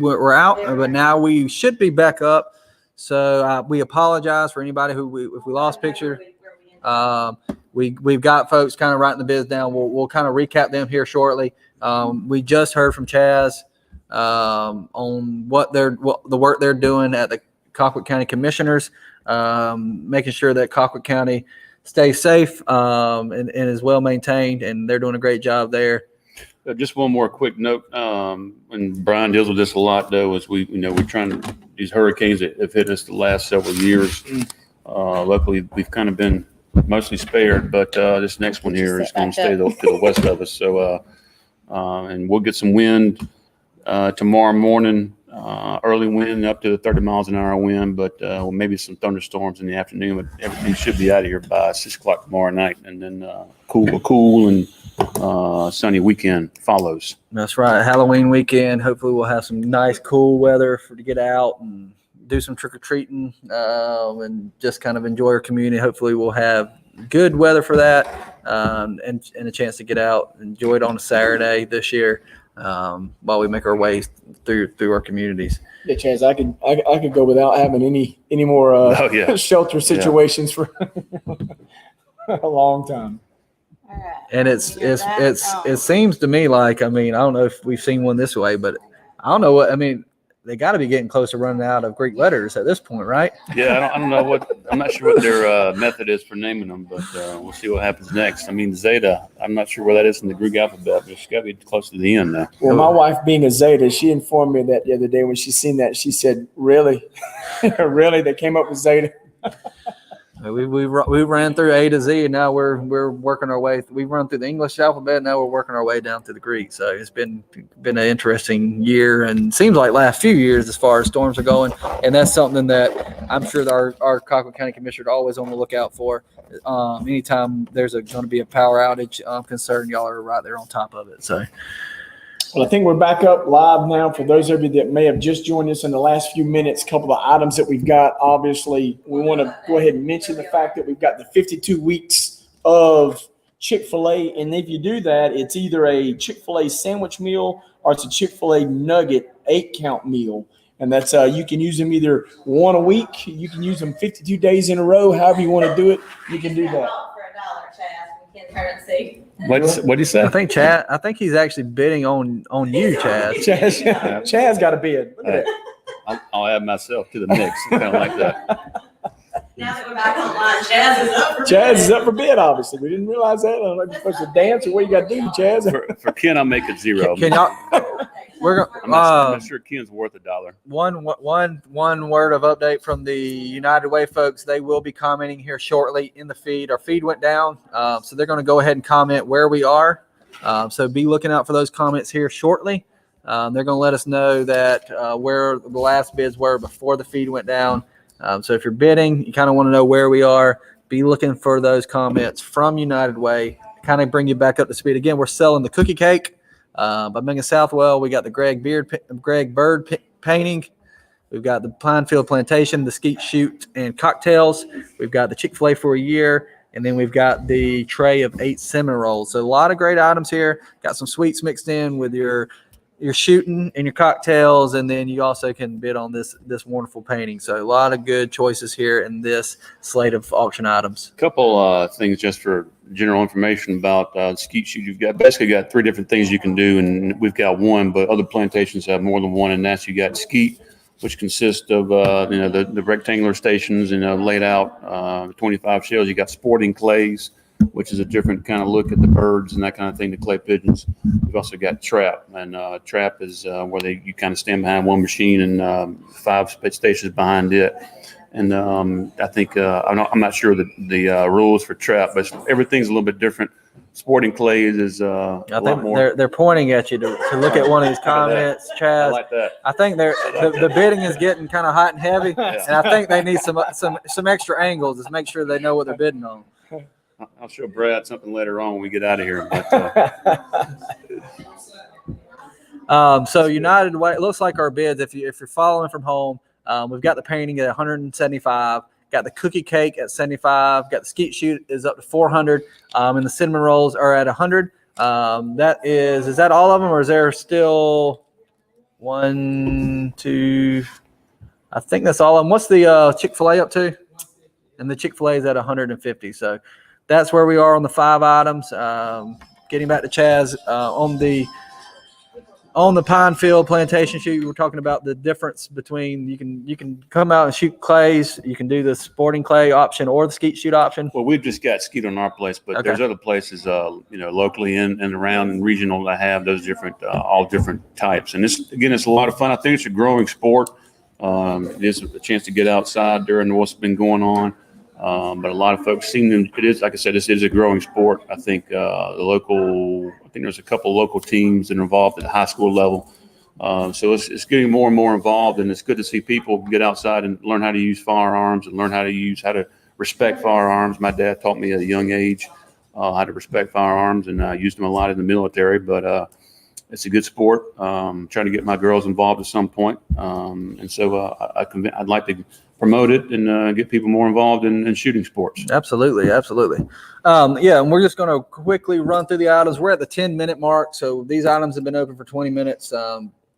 we're out, but now we should be back up. So we apologize for anybody if we lost picture. We've got folks kind of writing the biz down. We'll kind of recap them here shortly. We just heard from Chaz on the work they're doing at the Colquitt County Commissioners, making sure that Colquitt County stays safe and is well maintained, and they're doing a great job there. Just one more quick note, and Brian deals with this a lot, though, is we're trying to, these hurricanes that have hit us the last several years. Luckily, we've kind of been mostly spared, but this next one here is going to stay to the west of us. So, and we'll get some wind tomorrow morning, early wind up to 30 miles an hour wind, but maybe some thunderstorms in the afternoon. But everything should be out of here by 6 o'clock tomorrow night, and then cool and sunny weekend follows. That's right. Halloween weekend. Hopefully we'll have some nice cool weather to get out and do some trick-or-treating and just kind of enjoy our community. Hopefully we'll have good weather for that and a chance to get out, enjoy it on a Saturday this year while we make our way through our communities. Yeah, Chaz, I could go without having any more shelter situations for a long time. All right. And it seems to me like, I don't know if we've seen one this way, but I don't know they got to be getting close to running out of Greek letters at this point, right? Yeah, I don't know I'm not sure what their method is for naming them, but we'll see what happens next. Zeta, I'm not sure where that is in the Greek alphabet, but it's got to be close to the end now. Well, my wife being a Zeta, she informed me that the other day when she seen that, she said, really? Really? They came up with Zeta? We ran through A to Z, and now we're working our way. We run through the English alphabet, and now we're working our way down to the Greek. So it's been an interesting year, and seems like last few years as far as storms are going. And that's something that I'm sure that our Colquitt County Commissioner are always on the lookout for. Anytime there's going to be a power outage concern, y'all are right there on top of it. So. Well, I think we're back up live now. For those of you that may have just joined us in the last few minutes, a couple of items that we've got. Obviously, we want to go ahead and mention the fact that we've got the 52 weeks of Chick-fil-A. And if you do that, it's either a Chick-fil-A sandwich meal or it's a Chick-fil-A nugget 8-count meal. And that's you can use them either one a week. You can use them 52 days in a row. However you want to do it, you can do that. For $1, Chaz, in currency. What'd you say? I think he's actually bidding on you, Chaz. Chaz got a bid. Look at that. I'll add myself to the mix. Kind of like that. Now that we're back online, Chaz is up for bid. Chaz is up for bid, obviously. We didn't realize that. I don't know if you're supposed to dance or what you got to do, Chaz. For Ken, I'll make it $0. Can y'all? I'm not sure Ken's worth $1. One word of update from the United Way folks. They will be commenting here shortly in the feed. Our feed went down, so they're going to go ahead and comment where we are. So be looking out for those comments here shortly. They're going to let us know that where the last bids were before the feed went down. So if you're bidding, you kind of want to know where we are. Be looking for those comments from United Way. Kind of bring you back up to speed. Again, we're selling the cookie cake. By Megan Southwell, we got the Greg Bird painting. We've got the Pinefield Plantation, the Skeet Shoot and cocktails. We've got the Chick-fil-A for a year, and then we've got the tray of 8 cinnamon rolls. So a lot of great items here. Got some sweets mixed in with your shooting and your cocktails, and then you also can bid on this wonderful painting. So a lot of good choices here in this slate of auction items. A couple things just for general information about Skeet Shoot. You've got 3 different things you can do, and we've got one, but other plantations have more than one, and that's you got Skeet, which consists of the rectangular stations and laid out 25 shells. You got Sporting Clays, which is a different kind of look at the birds and that kind of thing, the clay pigeons. We've also got Trap, and Trap is where you kind of stand behind one machine and 5 stations behind it. And I think I'm not sure the rules for Trap, but everything's a little bit different. Sporting Clays is a lot more. They're pointing at you to look at one of these comments, Chaz. I like that. I think the bidding is getting kind of hot and heavy, and I think they need some extra angles to make sure they know what they're bidding on. I'll show Brad something later on when we get out of here. But, so United Way, it looks like our bids, if you're following from home, we've got the painting at 175, got the cookie cake at 75, got the Skeet Shoot is up to 400, and the cinnamon rolls are at 100. Is that all of them, or is there still 1, 2. I think that's all. And what's the Chick-fil-A up to? And the Chick-fil-A is at 150. So that's where we are on the 5 items. Getting back to Chaz, on the Pine Field plantation shoot, we're talking about the difference between you can come out and shoot clays. You can do the sporting clay option or the skeet shoot option. Well, we've just got skeet on our place, but Okay. there's other places, locally in and around and regional that have those different, all different types. And this, again, it's a lot of fun. I think it's a growing sport. It is a chance to get outside during what's been going on. But a lot of folks seem to, it is, like I said, this is a growing sport. I think I think there's a couple local teams that are involved at the high school level. So it's getting more and more involved, and it's good to see people get outside and learn how to use firearms and learn how to respect firearms. My dad taught me at a young age how to respect firearms, and I used them a lot in the military, but it's a good sport. Trying to get my girls involved at some point. And so I'd like to promote it and get people more involved in shooting sports. Absolutely. And we're just going to quickly run through the items. We're at the 10-minute mark, so these items have been open for 20 minutes.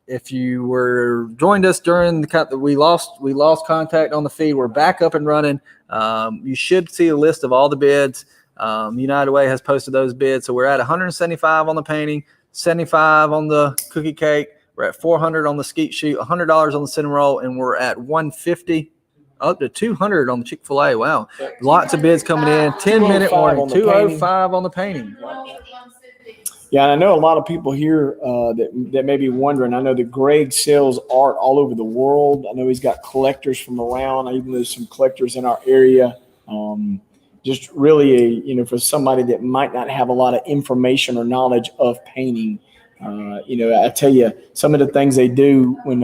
If you were joined us during we lost contact on the feed. We're back up and running. You should see a list of all the bids. United Way has posted those bids, so we're at 175 on the painting, 75 on the cookie cake. We're at 400 on the skeet shoot, $100 on the cinnamon roll, and we're at 150. Up to 200 on the Chick-fil-A. Wow. Lots of bids coming in. 10-minute warning. 205 on the painting. Yeah, and I know a lot of people here that may be wondering. I know that Greg sells art all over the world. I know he's got collectors from around. I even know some collectors in our area. Just really, for somebody that might not have a lot of information or knowledge of painting. I tell you, some of the things they do when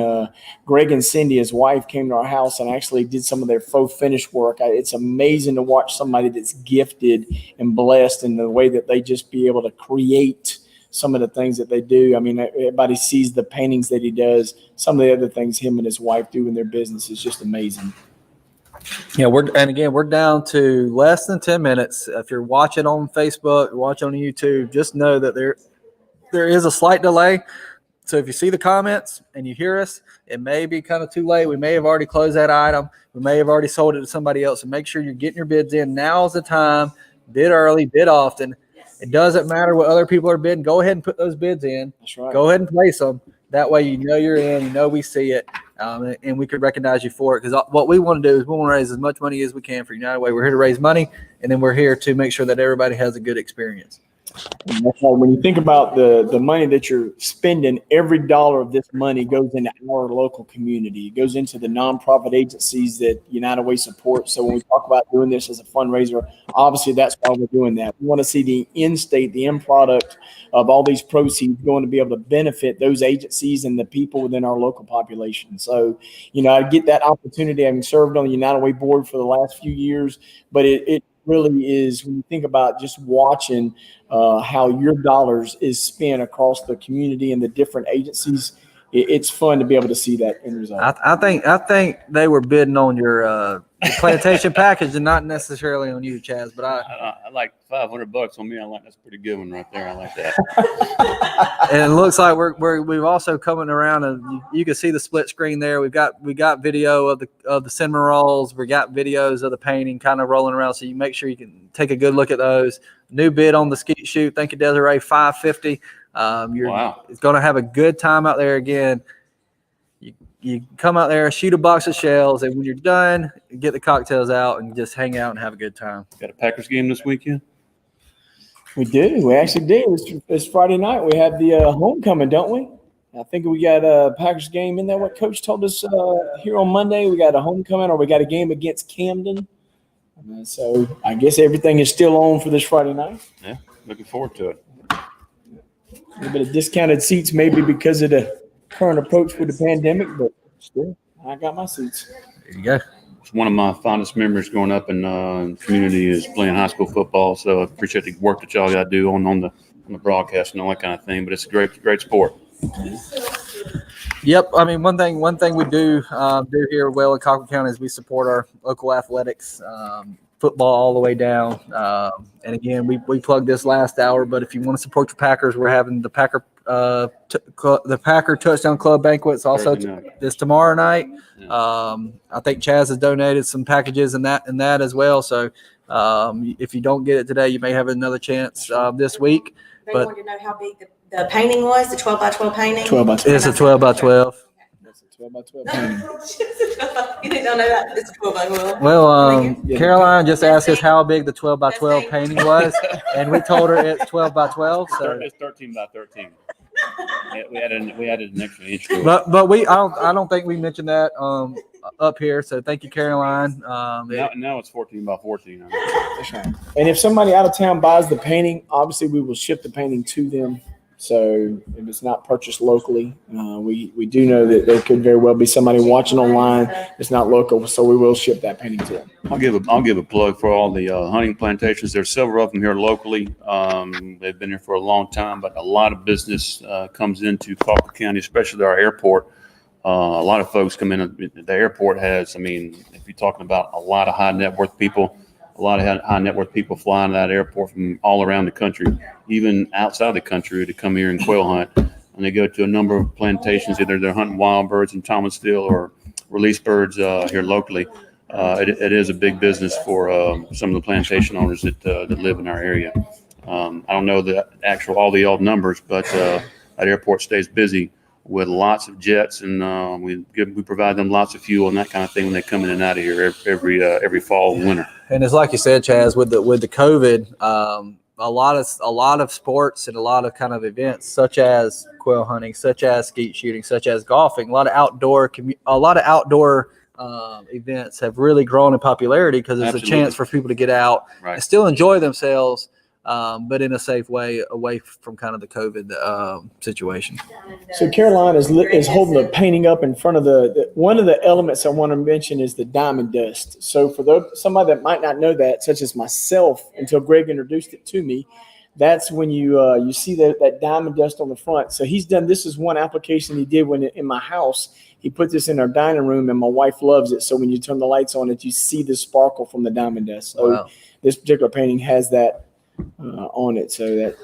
Greg and Cindy, his wife, came to our house and actually did some of their faux finish work. It's amazing to watch somebody that's gifted and blessed in the way that they just be able to create some of the things that they do. I mean, everybody sees the paintings that he does. Some of the other things him and his wife do in their business is just amazing. Yeah, we're down to less than 10 minutes. If you're watching on Facebook, watching on YouTube, just know that there is a slight delay. So if you see the comments and you hear us, it may be kind of too late. We may have already closed that item. We may have already sold it to somebody else. So make sure you're getting your bids in. Now is the time. Bid early, bid often. It doesn't matter what other people are bidding. Go ahead and put those bids in. That's right. Go ahead and place them. That way you know you're in. You know we see it. And we could recognize you for it. Because what we want to do is we want to raise as much money as we can for United Way. We're here to raise money, and then we're here to make sure that everybody has a good experience. And that's why when you think about the money that you're spending, every dollar of this money goes into our local community. It goes into the nonprofit agencies that United Way supports. So when we talk about doing this as a fundraiser, obviously that's why we're doing that. We want to see the end state, the end product of all these proceeds going to be able to benefit those agencies and the people within our local population. So, I get that opportunity, having served on the United Way board for the last few years, but it really is, when you think about just watching how your dollars is spent across the community and the different agencies, it's fun to be able to see that end result. I think they were bidding on your plantation package and not necessarily on you, Chaz. But I like $500 on me. That's a pretty good one right there. I like that. And it looks like we've also coming around, and you can see the split screen there. We got video of the cinnamon rolls. We got videos of the painting kind of rolling around, so you make sure you can take a good look at those. New bid on the skeet shoot. Thank you, Desiree. $550. Wow. It's going to have a good time out there again. You come out there, shoot a box of shells, and when you're done, get the cocktails out and just hang out and have a good time. Got a Packers game this weekend? We do. We actually do. It's Friday night. We have the homecoming, don't we? I think we got a Packers game. Isn't that what Coach told us here on Monday? We got a homecoming, or we got a game against Camden. So I guess everything is still on for this Friday night. Yeah, looking forward to it. A little bit of discounted seats, maybe because of the current approach with the pandemic, but still, I got my seats. There you go. It's one of my fondest memories growing up in the community is playing high school football. So I appreciate the work that y'all got to do on the broadcast and all that kind of thing. But it's a great sport. Yep. I mean, one thing we do here well in Colquitt County is we support our local athletics, football all the way down. And again, we plugged this last hour, but if you want to support your Packers, we're having the Packer the Packer Touchdown Club banquets also Thursday night. is tomorrow night. Yeah. I think Chaz has donated some packages and that as well. So if you don't get it today, you may have another chance this week. They But- wanted to know how big the painting was, the 12 by 12 painting. 12 by 12. It's a 12 by 12. That's a 12 by 12 painting. You didn't know that, it's a 12 by 12. Well, Yeah. Caroline just asked us how big the 12 by 12 painting was, and we told her it's 12 by 12. So, It's 13 by 13. Yeah, we added an extra inch to it. but I don't think we mentioned that up here. So thank you, Caroline. Now it's 14 by 14. And if somebody out of town buys the painting, obviously we will ship the painting to them. So if it's not purchased locally, we do know that there could very well be somebody watching online that's not local. So we will ship that painting to them. I'll give a plug for all the hunting plantations. There's several of them here locally. They've been here for a long time, but a lot of business comes into Faulkner County, especially our airport. A lot of folks come in. The airport has, if you're talking about a lot of high net worth people, a lot of high net worth people fly into that airport from all around the country, even outside the country, to come here and quail hunt. And they go to a number of plantations, either they're hunting wild birds in Thomasville or release birds here locally. It is a big business for some of the plantation owners that live in our area. I don't know the actual all the old numbers, but that airport stays busy with lots of jets, and we provide them lots of fuel and that kind of thing when they come in and out of here every fall and winter. And it's like you said, Chaz, with the COVID, a lot of sports and a lot of kind of events, such as quail hunting, such as skeet shooting, such as golfing, a lot of outdoor events have really grown in popularity because it's Absolutely. a chance for people to get out Right. and still enjoy themselves, but in a safe way, away from kind of the COVID situation. So Caroline is holding the painting up in front of the one of the elements I want to mention is the diamond dust. So for somebody that might not know that, such as myself, until Greg introduced it to me, that's when you see that diamond dust on the front. So he's done, this is one application he did in my house. He put this in our dining room, and my wife loves it. So when you turn the lights on, you see the sparkle from the diamond dust. So Wow. this particular painting has that on it. So that.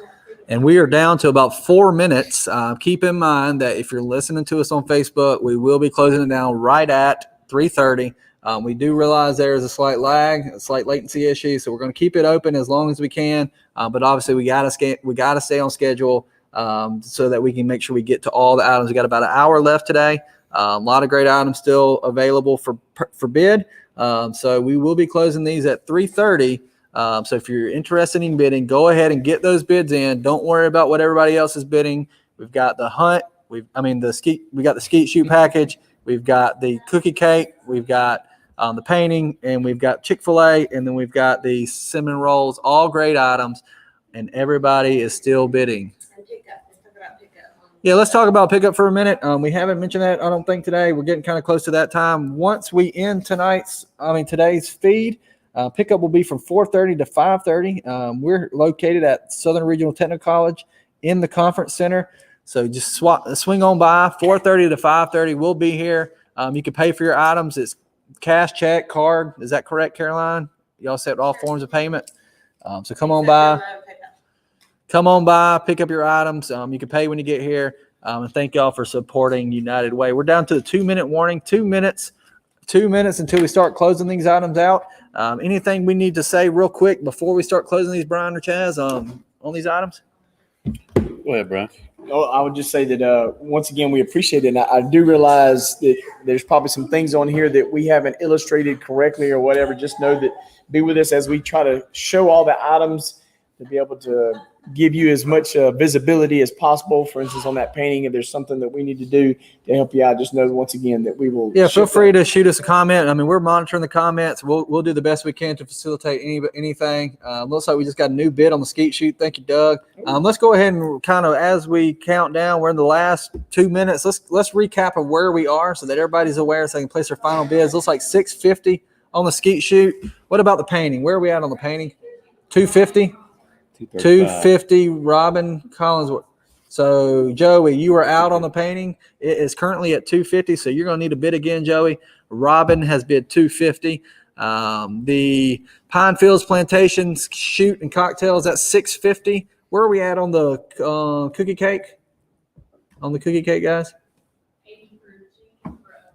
And we are down to about 4 minutes. Keep in mind that if you're listening to us on Facebook, we will be closing it down right at 3:30. We do realize there is a slight lag, a slight latency issue, so we're going to keep it open as long as we can. But obviously, we got to stay on schedule so that we can make sure we get to all the items. We got about an hour left today. A lot of great items still available for bid. So we will be closing these at 3:30. So if you're interested in bidding, go ahead and get those bids in. Don't worry about what everybody else is bidding. We've got the hunt. We got the skeet shoot package. We've got the cookie cake. We've got the painting, and we've got Chick-fil-A, and then we've got the cinnamon rolls. All great items, and everybody is still bidding. And pickup, let's talk about pickup. Yeah, let's talk about pickup for a minute. We haven't mentioned that, I don't think, today. We're getting kind of close to that time. Once we end today's feed, pickup will be from 4:30 to 5:30. We're located at Southern Regional Technical College in the conference center. So just swing on by 4:30 to 5:30. We'll be here. You can pay for your items. It's cash, check, card. Is that correct, Caroline? Y'all accept all forms of payment. So come on by. Come on by, pick up your items. You can pay when you get here. And thank y'all for supporting United Way. We're down to the 2-minute warning. 2 minutes until we start closing these items out. Anything we need to say real quick before we start closing these, Brian or Chaz, on these items? Go ahead, Brian. Oh, I would just say that once again, we appreciate it. And I do realize that there's probably some things on here that we haven't illustrated correctly or whatever. Just know that be with us as we try to show all the items to be able to give you as much visibility as possible. For instance, on that painting, if there's something that we need to do to help you out, just know once again that we will. Yeah, feel free to shoot us a comment. We're monitoring the comments. We'll do the best we can to facilitate anything. Looks like we just got a new bid on the skeet shoot. Thank you, Doug. Let's go ahead and kind of, as we count down, we're in the last 2 minutes. Let's recap of where we are so that everybody's aware so they can place their final bids. Looks like $650 on the skeet shoot. What about the painting? Where are we at on the painting? $250. $250. Robin Collinsworth. So Joey, you are out on the painting. It is currently at $250. So you're going to need to bid again, Joey. Robin has bid $250. The Pine Fields Plantations shoot and cocktails at $650. Where are we at on the cookie cake? on the cookie cake, guys?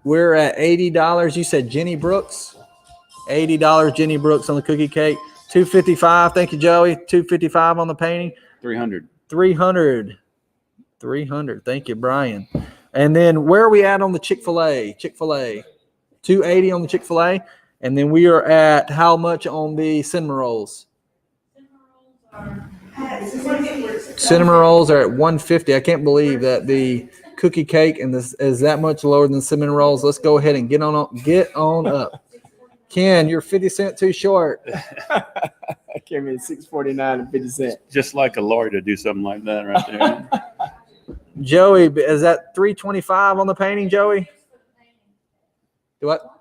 We're at $80. You said Jenny Brooks. $80 Jenny Brooks on the cookie cake. $255. Thank you, Joey. $255 on the painting. 300. 300. 300. Thank you, Brian. And then where are we at on the Chick-fil-A? Chick-fil-A. $280 on the Chick-fil-A. And then we are at how much on the cinnamon rolls? Cinnamon rolls are at $150. I can't believe that the cookie cake and this is that much lower than cinnamon rolls. Let's go ahead and get on up. Ken, you're 50 cents too short. I came in $6.49.50. Just like a lawyer to do something like that right there. Joey, is that $325 on the painting, Joey? Do what?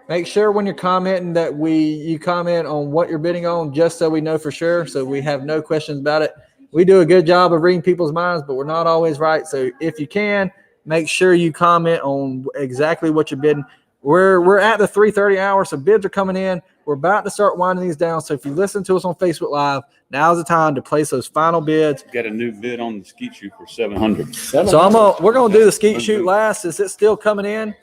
Make sure when you're commenting that you comment on what you're bidding on, just so we know for sure, so we have no questions about it. We do a good job of reading people's minds, but we're not always right. So if you can, make sure you comment on exactly what you're bidding. We're at the 3:30 hour, so bids are coming in. We're about to start winding these down. So if you listen to us on Facebook Live, now's the time to place those final bids. Got a new bid on the skeet shoot for 700. So we're gonna do the skeet shoot last. Is it still coming in?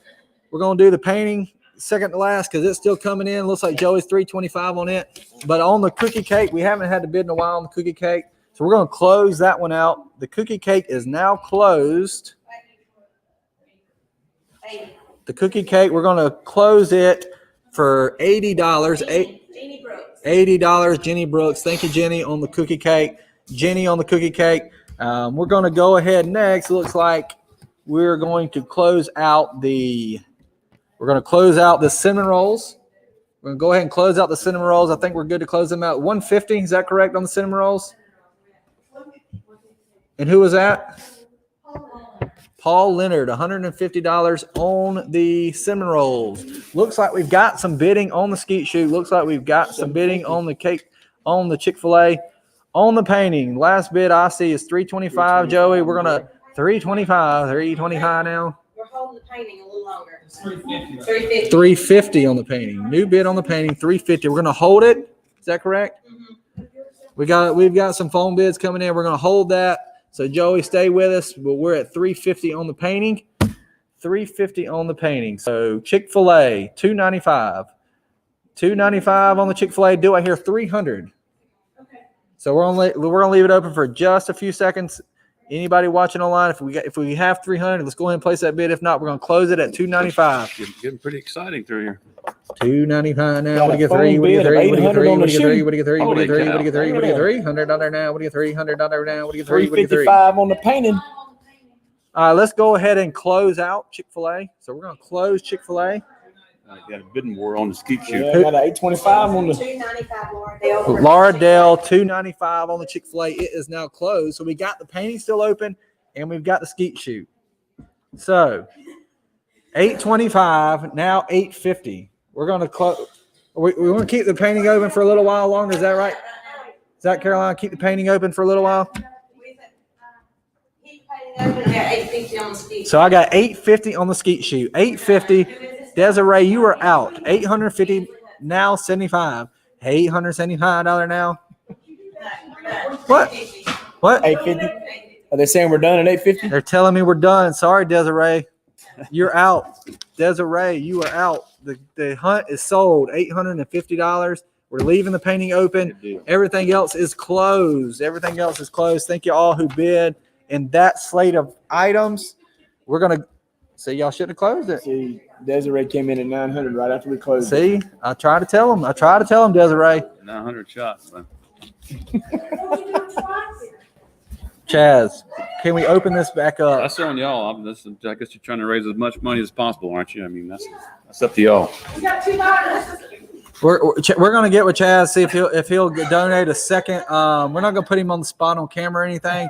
We're gonna do the painting second to last because it's still coming in. Looks like Joey's $325 on it. But on the cookie cake, we haven't had to bid in a while on the cookie cake. So we're gonna close that one out. The cookie cake is now closed. The cookie cake, we're gonna close it for $80. Jenny Brooks. $80, Jenny Brooks. Thank you, Jenny, on the cookie cake. Jenny on the cookie cake. We're going to go ahead next. It looks like we're going to close out the cinnamon rolls. We're going to go ahead and close out the cinnamon rolls. I think we're good to close them out. $150, is that correct on the cinnamon rolls? And who was that? Paul Leonard, $150 on the cinnamon rolls. Looks like we've got some bidding on the skeet shoot. Looks like we've got some bidding on the cake, on the Chick-fil-A, on the painting. Last bid I see is $325. Joey, we're gonna $325 now. We're holding the painting a little longer. $350. $350 on the painting. New bid on the painting, $350. We're gonna hold it. Is that correct? Mhm. We've got some phone bids coming in. We're gonna hold that. So Joey, stay with us. But we're at $350 on the painting. $350 on the painting. So Chick-fil-A, $295. $295 on the Chick-fil-A. Do I hear $300? Okay. So we're gonna leave it open for just a few seconds. Anybody watching online, if we have $300, let's go ahead and place that bid. If not, we're gonna close it at $295. Getting pretty exciting through here. $295 now. Got What do you a get? Three. phone What do you get? bid of Three. What do you get? Three. $800 What do you get? Three. on What do you get? Three. What do you get? Holy Three. What do you get? Three. cow. What do you get? Three. $100 now. What do you get? $300 now. What do you get? Three. What do you get? Three. $355 on the painting. Let's go ahead and close out Chick-fil-A. So we're gonna close Chick-fil-A. Got a bidding war on the skeet shoot. Yeah, got an $825 on the. $295, Laura Dale. Laura Dell, $295 on the Chick-fil-A. It is now closed. So we got the painting still open, and we've got the skeet shoot. So $825 now, $850. We're gonna close. We want to keep the painting open for a little while longer. Is that right? Is that Caroline? Keep the painting open for a little while. Keep the painting open. Yeah, $850 on the skeet. So I got $850 on the skeet shoot. $850. Desiree, you are out. $850 now, $75. $875 now. What? What? $850. Are they saying we're done at $850? They're telling me we're done. Sorry, Desiree. You're out. Desiree, you are out. The hunt is sold. $850. We're leaving the painting open. Good deal. Everything else is closed. Everything else is closed. Thank you all who bid in that slate of items. We're going to say y'all shouldn't have closed it. See, Desiree came in at $900 right after we closed. See, I try to tell them. Desiree. 900 shots. Man. Chaz, can we open this back up? That's on y'all. I guess you're trying to raise as much money as possible, aren't you? I mean, that's up to y'all. We got $2. We're gonna get with Chaz, see if he'll donate a second. We're not gonna put him on the spot on camera or anything,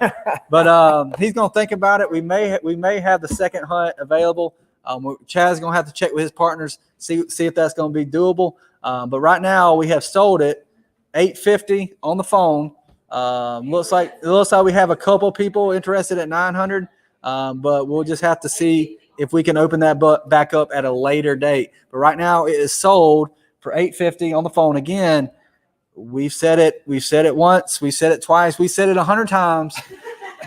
but he's gonna think about it. We may have the second hunt available. Chaz is gonna have to check with his partners, see if that's gonna be doable. But right now we have sold it $850 on the phone. Looks like we have a couple people interested at $900, but we'll just have to see if we can open that back up at a later date. But right now it is sold for $850 on the phone. Again, we've said it once, we said it twice, we said it 100 times.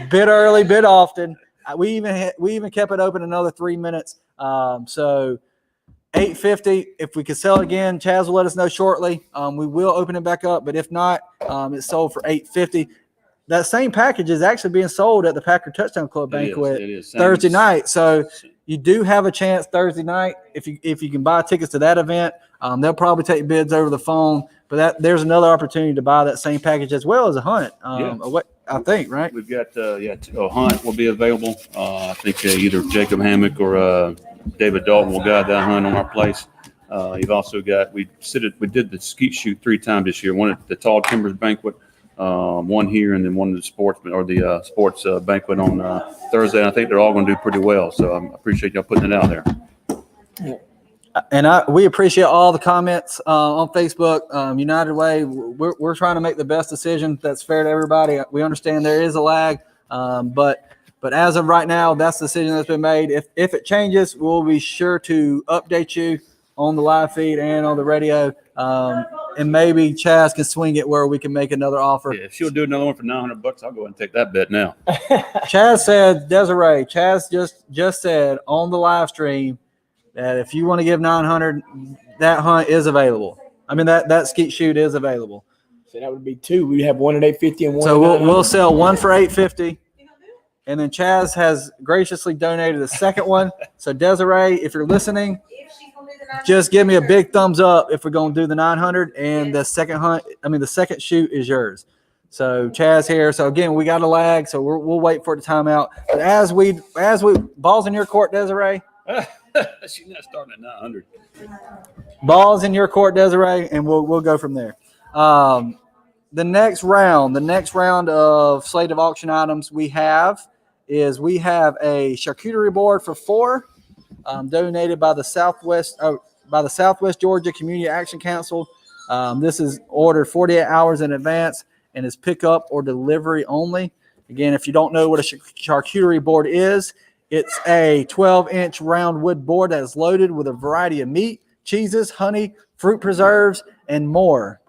bid early, bid often. We even kept it open another 3 minutes. So $8.50. If we could sell it again, Chaz will let us know shortly. We will open it back up, but if not, it's sold for $8.50. That same package is actually being sold at the Packer Touchdown Club banquet It is. Thursday night. So you do have a chance Thursday night if you can buy tickets to that event. They'll probably take bids over the phone, but there's another opportunity to buy that same package as well as a hunt. I think, right? We've got a hunt will be available. I think either Jacob Hammock or David Dalton will guide that hunt on our place. You've also got we did the skeet shoot 3 times this year. One at the Tall Timbers banquet, one here, and then one at the sports banquet on Thursday. And I think they're all going to do pretty well. So I appreciate y'all putting it out there. And we appreciate all the comments on Facebook. United Way, we're trying to make the best decision that's fair to everybody. We understand there is a lag, but as of right now, that's the decision that's been made. If it changes, we'll be sure to update you on the live feed and on the radio. And maybe Chaz can swing it where we can make another offer. Yeah, if she'll do another one for $900, I'll go ahead and take that bet now. Chaz said, Desiree, Chaz just said on the live stream that if you want to give $900, that hunt is available. I mean, that skeet shoot is available. So that would be 2. We have one at $8.50 and one. So at we'll $900. sell one for $8.50, and then Chaz has graciously donated the second one. So Desiree, if you're listening, If she's gonna do the 900, just give me a big thumbs up if we're gonna do the 900, and the second shoot is yours. So Chaz here. So again, we got a lag, so we'll wait for it to time out. But as we balls in your court, Desiree. She's not starting at 900. Balls in your court, Desiree, and we'll go from there. The next round of slate of auction items we have a charcuterie board for 4, donated by the Southwest Georgia Community Action Council. This is ordered 48 hours in advance and is pickup or delivery only. Again, if you don't know what a charcuterie board is, it's a 12-inch round wood board that is loaded with a variety of meat, cheeses, honey, fruit preserves, and more.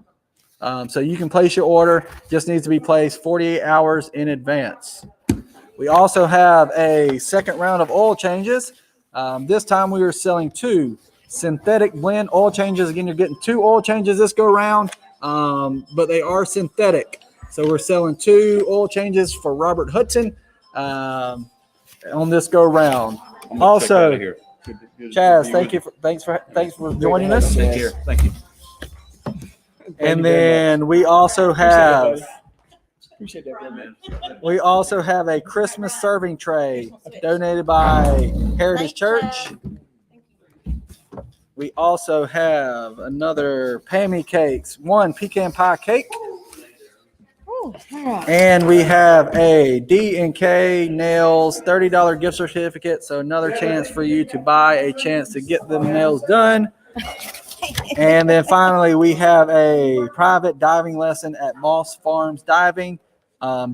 So you can place your order. Just needs to be placed 48 hours in advance. We also have a second round of oil changes. This time we are selling 2 synthetic blend oil changes. Again, you're getting 2 oil changes this go round, but they are synthetic. So we're selling 2 oil changes for Robert Hudson. On this go round. Also, Chaz, thanks for joining us. Take care. Thank you. And then we also have Appreciate that, man. a Christmas serving tray donated by Heritage Church. We also have another Pammy Cakes, 1 pecan pie cake. And we have a D&K Nails $30 gift certificate. So another chance for you to buy a chance to get the nails done. And then finally, we have a private diving lesson at Moss Farms Diving.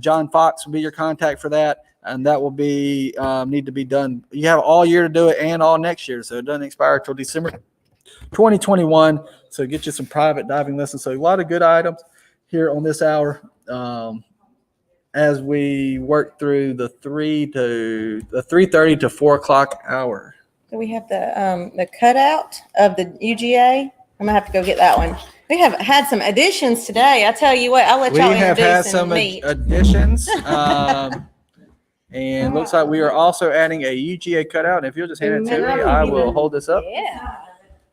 John Fox will be your contact for that. And that will be need to be done. You have all year to do it and all next year. So it doesn't expire until December 2021. So get you some private diving lessons. So a lot of good items here on this hour. As we work through the 3:30 to 4 o'clock hour. Do we have the cutout of the UGA? I'm gonna have to go get that one. We have had some additions today. I tell you what, I'll let We y'all have had introduce some and meet. additions. And looks like we are also adding a UGA cutout. And if you'll just hand it to me, I will hold this up. Yeah.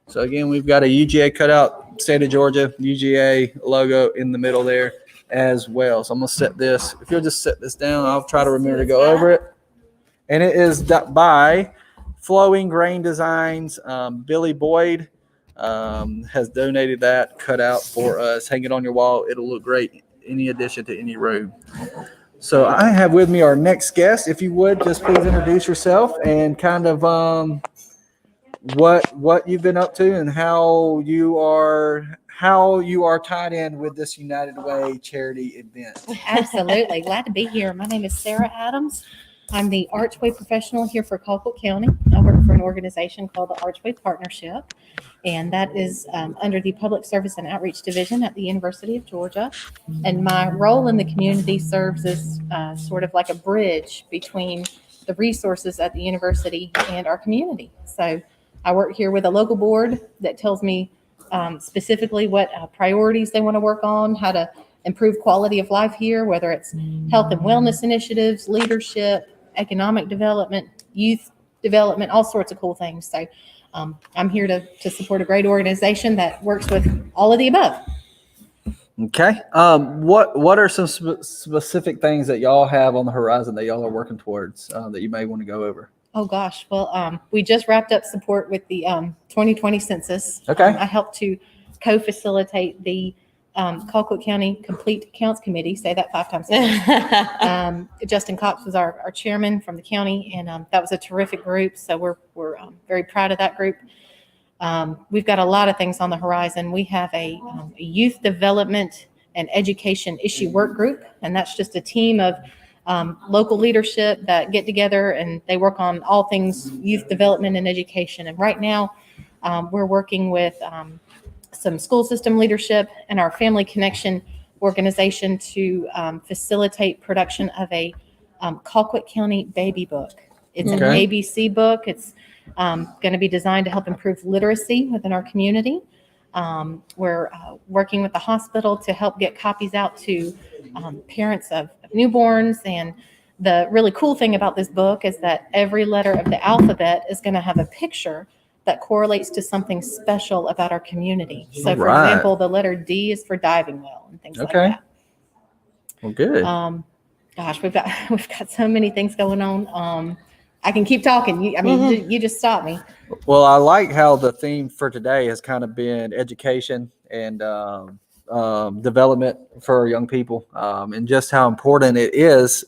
So again, we've got a UGA cutout, state of Georgia, UGA logo in the middle there as well. So I'm going to set this. If you'll just set this down, I'll try to remember to go over it. And it is by Flowing Grain Designs. Billy Boyd has donated that cutout for us. Hang it on your wall. It'll look great. Any addition to any room. So I have with me our next guest. If you would, just please introduce yourself and kind of what you've been up to and how you are tied in with this United Way charity event. Absolutely. Glad to be here. My name is Sarah Adams. I'm the Archway professional here for Colquitt County. I work for an organization called the Archway Partnership, and that is under the Public Service and Outreach Division at the University of Georgia. And my role in the community serves as sort of like a bridge between the resources at the university and our community. So I work here with a local board that tells me specifically what priorities they want to work on, how to improve quality of life here, whether it's health and wellness initiatives, leadership, economic development, youth development, all sorts of cool things. So I'm here to support a great organization that works with all of the above. Okay. What are some specific things that y'all have on the horizon that y'all are working towards that you may want to go over? Oh gosh, well, we just wrapped up support with the 2020 census. Okay. I helped to co-facilitate the Colquitt County Complete Accounts Committee. Say that 5 times. Justin Cox was our chairman from the county, and that was a terrific group. So we're very proud of that group. We've got a lot of things on the horizon. We have a youth development and education issue work group, and that's just a team of local leadership that get together and they work on all things youth development and education. And right now, we're working with some school system leadership and our Family Connection organization to facilitate production of a Colquitt County baby book. It's an Okay. ABC book. It's going to be designed to help improve literacy within our community. We're working with the hospital to help get copies out to parents of newborns. And the really cool thing about this book is that every letter of the alphabet is going to have a picture that correlates to something special about our community. So, for Right. example, the letter D is for diving well and things Okay. like Well, good. that. Gosh, we've got so many things going on. I can keep talking. You just stop me. Well, I like how the theme for today has kind of been education and development for our young people, and just how important it is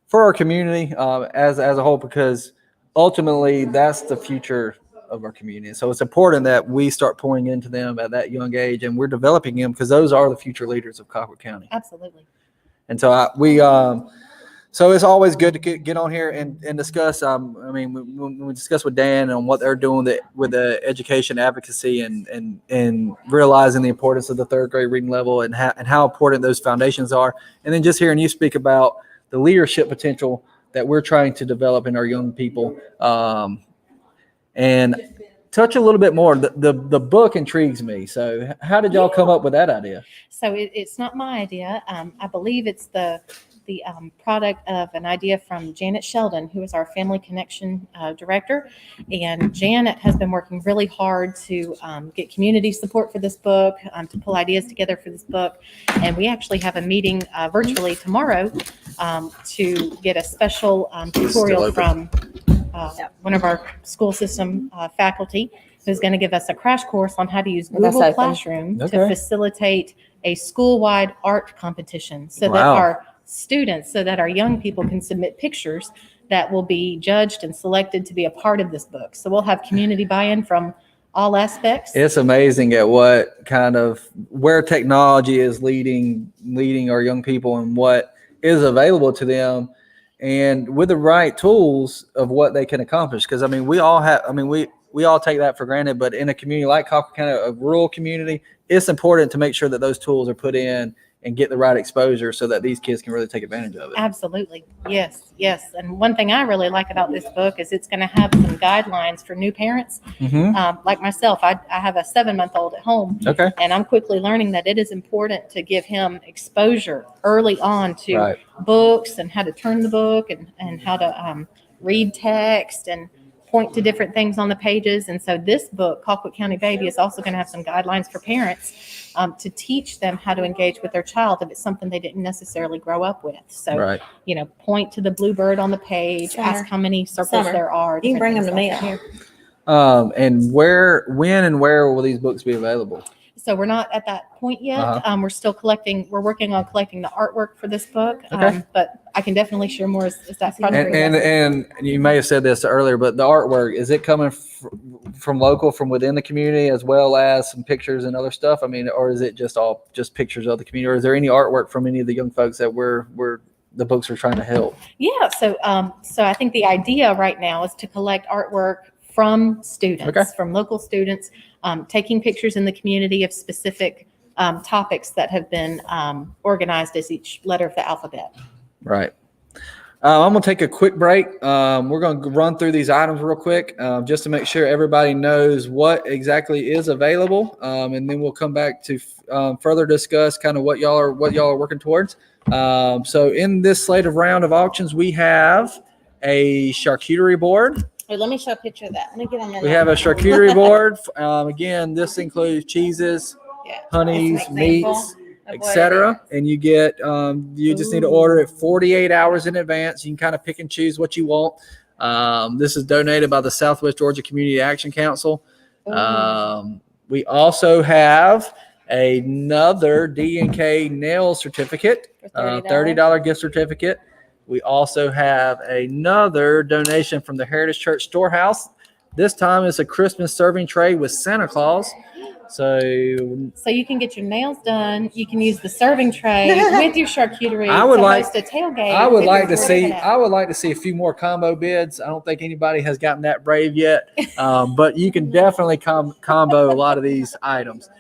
for our community as a whole, because ultimately that's the future of our community. So it's important that we start pouring into them at that young age, and we're developing them because those are the future leaders of Colquitt County. Absolutely. And so so it's always good to get on here and discuss. When we discuss with Dan on what they're doing with the education advocacy and realizing the importance of the 3rd grade reading level and how important those foundations are. And then just hearing you speak about the leadership potential that we're trying to develop in our young people. And touch a little bit more. The book intrigues me. So how did y'all come up with that idea? So it's not my idea. I believe it's the product of an idea from Janet Sheldon, who is our Family Connection director. And Janet has been working really hard to get community support for this book, to pull ideas together for this book. And we actually have a meeting virtually tomorrow to get a special tutorial from one of our school system faculty who's going to give us a crash course on how to use That's Google open. Classroom to Okay. facilitate a school-wide art competition so that Wow. our students, so that our young people can submit pictures that will be judged and selected to be a part of this book. So we'll have community buy-in from all aspects. It's amazing at where technology is leading our young people and what is available to them, and with the right tools of what they can accomplish. Because we all take that for granted, but in a community like Colquitt County, a rural community, it's important to make sure that those tools are put in and get the right exposure so that these kids can really take advantage of it. Absolutely. Yes. And one thing I really like about this book is it's going to have some guidelines for new parents. Mm-hmm. Like myself, I have a 7-month-old at home, Okay. and I'm quickly learning that it is important to give him exposure early on to Right. books and how to turn the book and how to read text and point to different things on the pages. And so this book, Colquitt County Baby, is also going to have some guidelines for parents to teach them how to engage with their child if it's something they didn't necessarily grow up with. So, Right. point to the bluebird on the page, Summer. ask how many circles Summer. there are. You can bring them different to me things up like here. And when and where will these books be available? that. So we're not at that point yet. Uh-huh. We're working on collecting the artwork for this book. Okay. But I can definitely share more as that project And you may have said this earlier, but the artwork, is it coming from within the community as well as some pictures and other stuff? Or is it just pictures of the community? Or is there any artwork from any of the young folks that we're the folks are trying to help? Yeah, so I think the idea right now is to collect artwork from students, Okay. from local students, taking pictures in the community of specific topics that have been organized as each letter of the alphabet. Right. I'm going to take a quick break. We're going to run through these items real quick just to make sure everybody knows what exactly is available. And then we'll come back to further discuss kind of what y'all are working towards. So in this slate of round of auctions, we have a charcuterie board. Wait, let me show a picture of that. Let me get them in. We there. have a charcuterie board. Again, this includes cheeses, Yeah. honeys, It's an example meats, of what it etc. And you get you just need to order it 48 hours in advance. You can kind of pick and choose what you want. This is donated by the Southwest Georgia Community Action Council. We also have another D&K nail certificate, For $30 gift certificate. We also have another donation from the Heritage Church Storehouse. This time it's a Christmas serving tray with Santa Claus. So So you can get your nails done. You can use the serving tray with your charcuterie I would to like- host a tailgate. I would with like your to see. cutout. I would like to see a few more combo bids. I don't think anybody has gotten that brave yet, but you can definitely combo a lot of these items.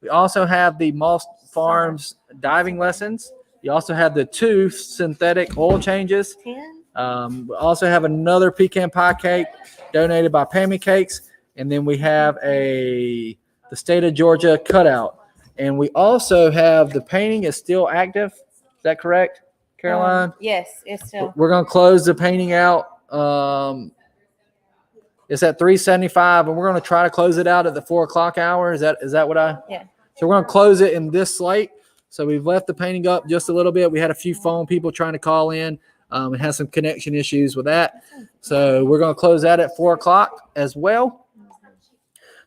We also have the Moss Farms diving lessons. You also have the 2 synthetic oil changes. 10? We also have another pecan pie cake donated by Pammy Cakes, and then we have the state of Georgia cutout, and we also have the painting is still active. Is that correct, Caroline? Yes, it's still. We're going to close the painting out. It's at 375, and we're going to try to close it out at the 4 o'clock hour. Is that what I? Yeah. So we're going to close it in this slate. So we've left the painting up just a little bit. We had a few phone people trying to call in and had some connection issues with that. So we're going to close that at 4 o'clock as well.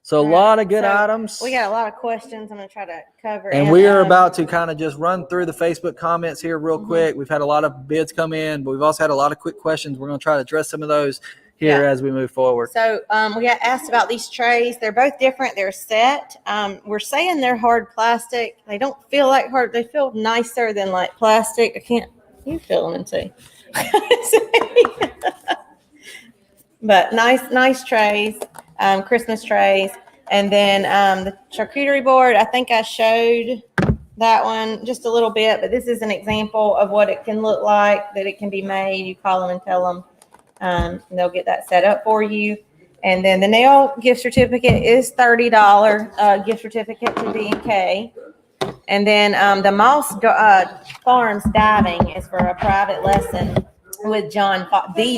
So a lot of good So items. We got a lot of questions I'm going to try to cover. And we are about to kind of just run through the Facebook comments here real Mm-hmm. quick. We've had a lot of bids come in, but we've also had a lot of quick questions. We're going to try to address some of those here Yeah. as we move forward. So we got asked about these trays. They're both different. They're set. We're saying they're hard plastic. They don't feel like hard. They feel nicer than like plastic. I can't. You feel them and see. But nice trays, Christmas trays. And then the charcuterie board, I think I showed that one just a little bit, but this is an example of what it can look like, that it can be made. You call them and tell them, and they'll get that set up for you. And then the nail gift certificate is $30 gift certificate to D&K. And then the Moss Farms diving is for a private lesson with the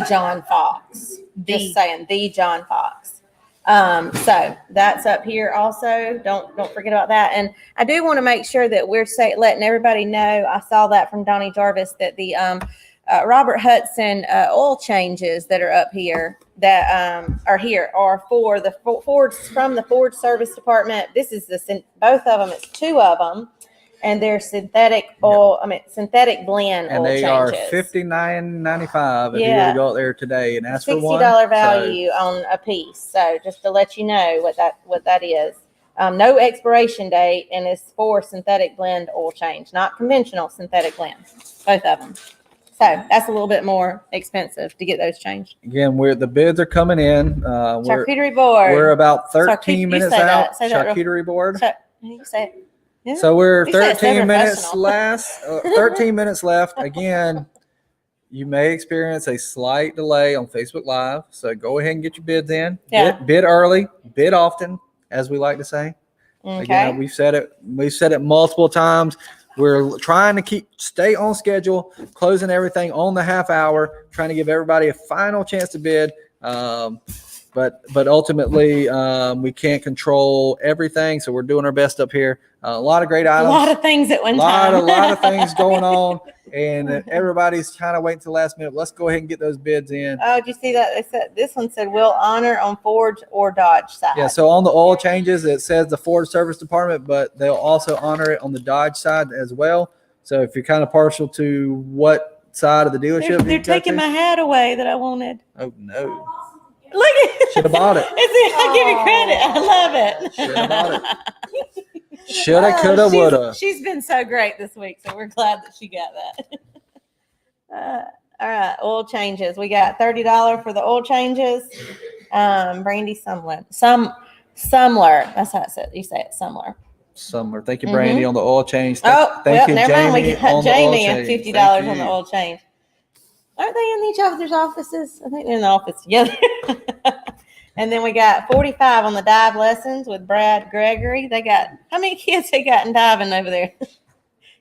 John Fox. Just saying, the John Fox. So that's up here also. Don't forget about that. And I do want to make sure that we're letting everybody know. I saw that from Donnie Jarvis that the Robert Hudson oil changes that are up here that are for the Ford from the Ford Service Department. This is both of them. It's 2 of them, and they're synthetic synthetic blend And oil they changes. are $59.95 if you were Yeah. to go out there today and ask for one. $60 value on a piece. So just to let you know what that is. No expiration date, and it's for synthetic blend oil change, not conventional synthetic blend. Both of them. So that's a little bit more expensive to get those changed. Again, the bids are coming in. Charcuterie board. We're about 13 you minutes say that. out. Say that real- Charcuterie board. You say it. Yeah. So we're You said it so 13 minutes professional. 13 minutes left. Again, you may experience a slight delay on Facebook Live. So go ahead and get your bids in. Yeah. Bid early, bid often, as we like to say. Okay. Again, we've said it multiple times. We're trying to stay on schedule, closing everything on the half hour, trying to give everybody a final chance to bid. But ultimately, we can't control everything, so we're doing our best up here. A lot of great A items. lot of things at one time. A lot of things going on, and everybody's kind of waiting till the last minute. Let's go ahead and get those bids in. Oh, did you see that? They said this one said we'll honor on Ford or Dodge side. Yeah, so on the oil changes, it says the Ford Service Department, but they'll also honor it on the Dodge side as well. So if you're kind of partial to what side of the dealership They're you go taking to- my hat away that I wanted. Oh no! Look at Should have bought it. I give you credit. I love it. Should have bought it. Shoulda, coulda, woulda. She's been so great this week, so we're glad that she got that. All right, oil changes. We got $30 for the oil changes. Brandy Sumler. Sumler. That's how it said. You say it, Sumler. Summer. Thank you, Brandy, on the oil change. Oh, Thank well, you, never mind. We Jamie, got on the oil Jamie and change. $50 Thank on the you. oil change. Aren't they in each other's offices? I think they're in the office together. And then we got 45 on the dive lessons with Brad Gregory. They got, how many kids they got in diving over there?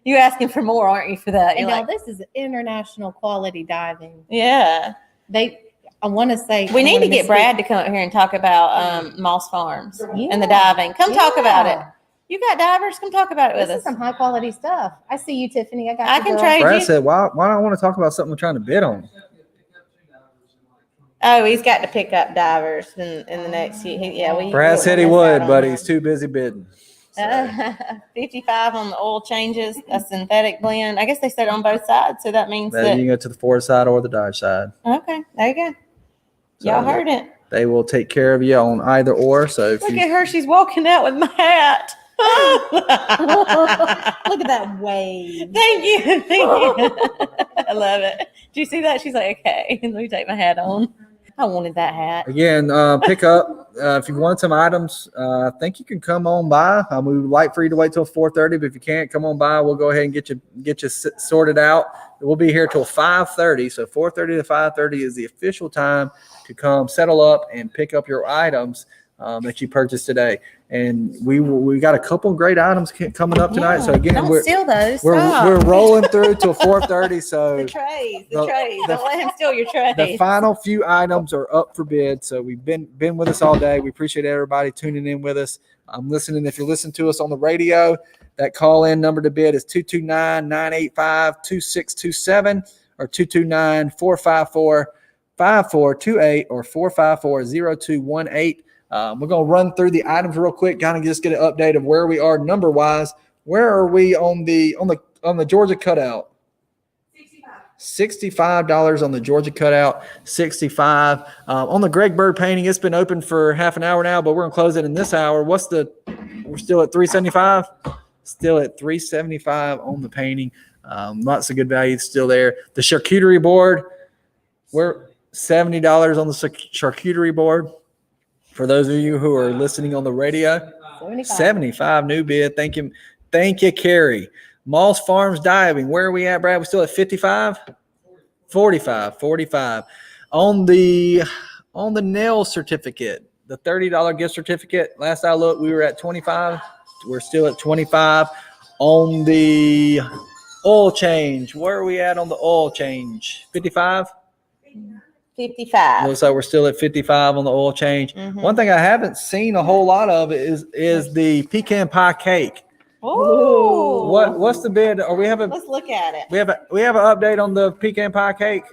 You asking for more, aren't you, for that? And You're now like, this is international quality diving. yeah. I want to say. We I need wanna to get misspeak. Brad to come up here and talk about Moss Farms and the Yeah. diving. Come talk about it. Yeah. You got divers? Come talk about it with This us. is some high quality stuff. I see you, Tiffany. I you, can girl. trade Brad you. said, why don't I want to talk about something we're trying to bid on? Oh, he's got to pick up divers in the next year. Brad said he would, but he's too busy bidding. 55 on the oil changes, a synthetic blend. I guess they said on both sides, so that means That that. you can go to the forward side or the dive side. Okay, there you go. Y'all So heard it. They will take care of you on either or. So if Look you at her. She's walking out with my hat. Look at that wave. Thank you. Thank you. I love it. Did you see that? She's like, okay, let me take my hat on. I wanted that hat. again, pick up if you want some items. I think you can come on by. We would like for you to wait till 4:30, but if you can't, come on by. We'll go ahead and get you sorted out. We'll be here till 5:30. So 4:30 to 5:30 is the official time to come settle up and pick up your items that you purchased today. And we got a couple great items coming up tonight. So again, don't steal those. we're Stop. rolling through till 4:30. So the trays. the- Don't let him steal your trays. the final few items are up for bid. So we've been with us all day. We appreciate everybody tuning in with us. I'm listening. If you listen to us on the radio, that call-in number to bid is 229-985-2627 or 229-454-5428 or 454-0218. We're going to run through the items real quick, kind of just get an update of where we are number-wise. Where are we on the Georgia cutout? $65 on the Georgia cutout, $65 on the Greg Bird painting. It's been open for half an hour now, but we're gonna close it in this hour. We're still at $375. Still at $375 on the painting. Lots of good value still there. The charcuterie board, we're $70 on the charcuterie board. For those of you who are listening on the radio, 75 new bid. Thank you, Carrie. Moss Farms diving. Where are we at, Brad? We still at 55? 45. On the nail certificate, the $30 gift certificate. Last I looked, we were at 25. We're still at 25. On the oil change, where are we at on the oil change? 55? 55. Looks like we're still at 55 on the oil change. Mhm. One thing I haven't seen a whole lot of is the pecan pie cake. Ooh. What's the bid? Or we have Let's look at it. an update on the pecan pie cake.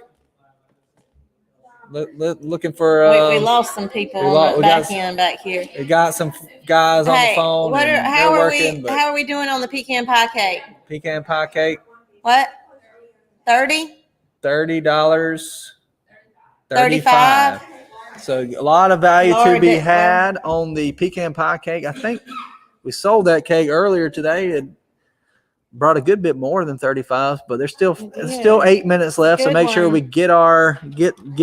Looking for We lost some people we got- back here. we got some guys on the Hey, phone. and how they're are working, we? but How are we doing on the pecan pie cake? pecan pie cake, What? 30? $30, 35. So a lot of value to Lord, be that- had on the pecan pie cake. I think we sold that cake earlier today. It brought a good bit more than 35, but there's still 8 minutes left. So Good make sure one. we get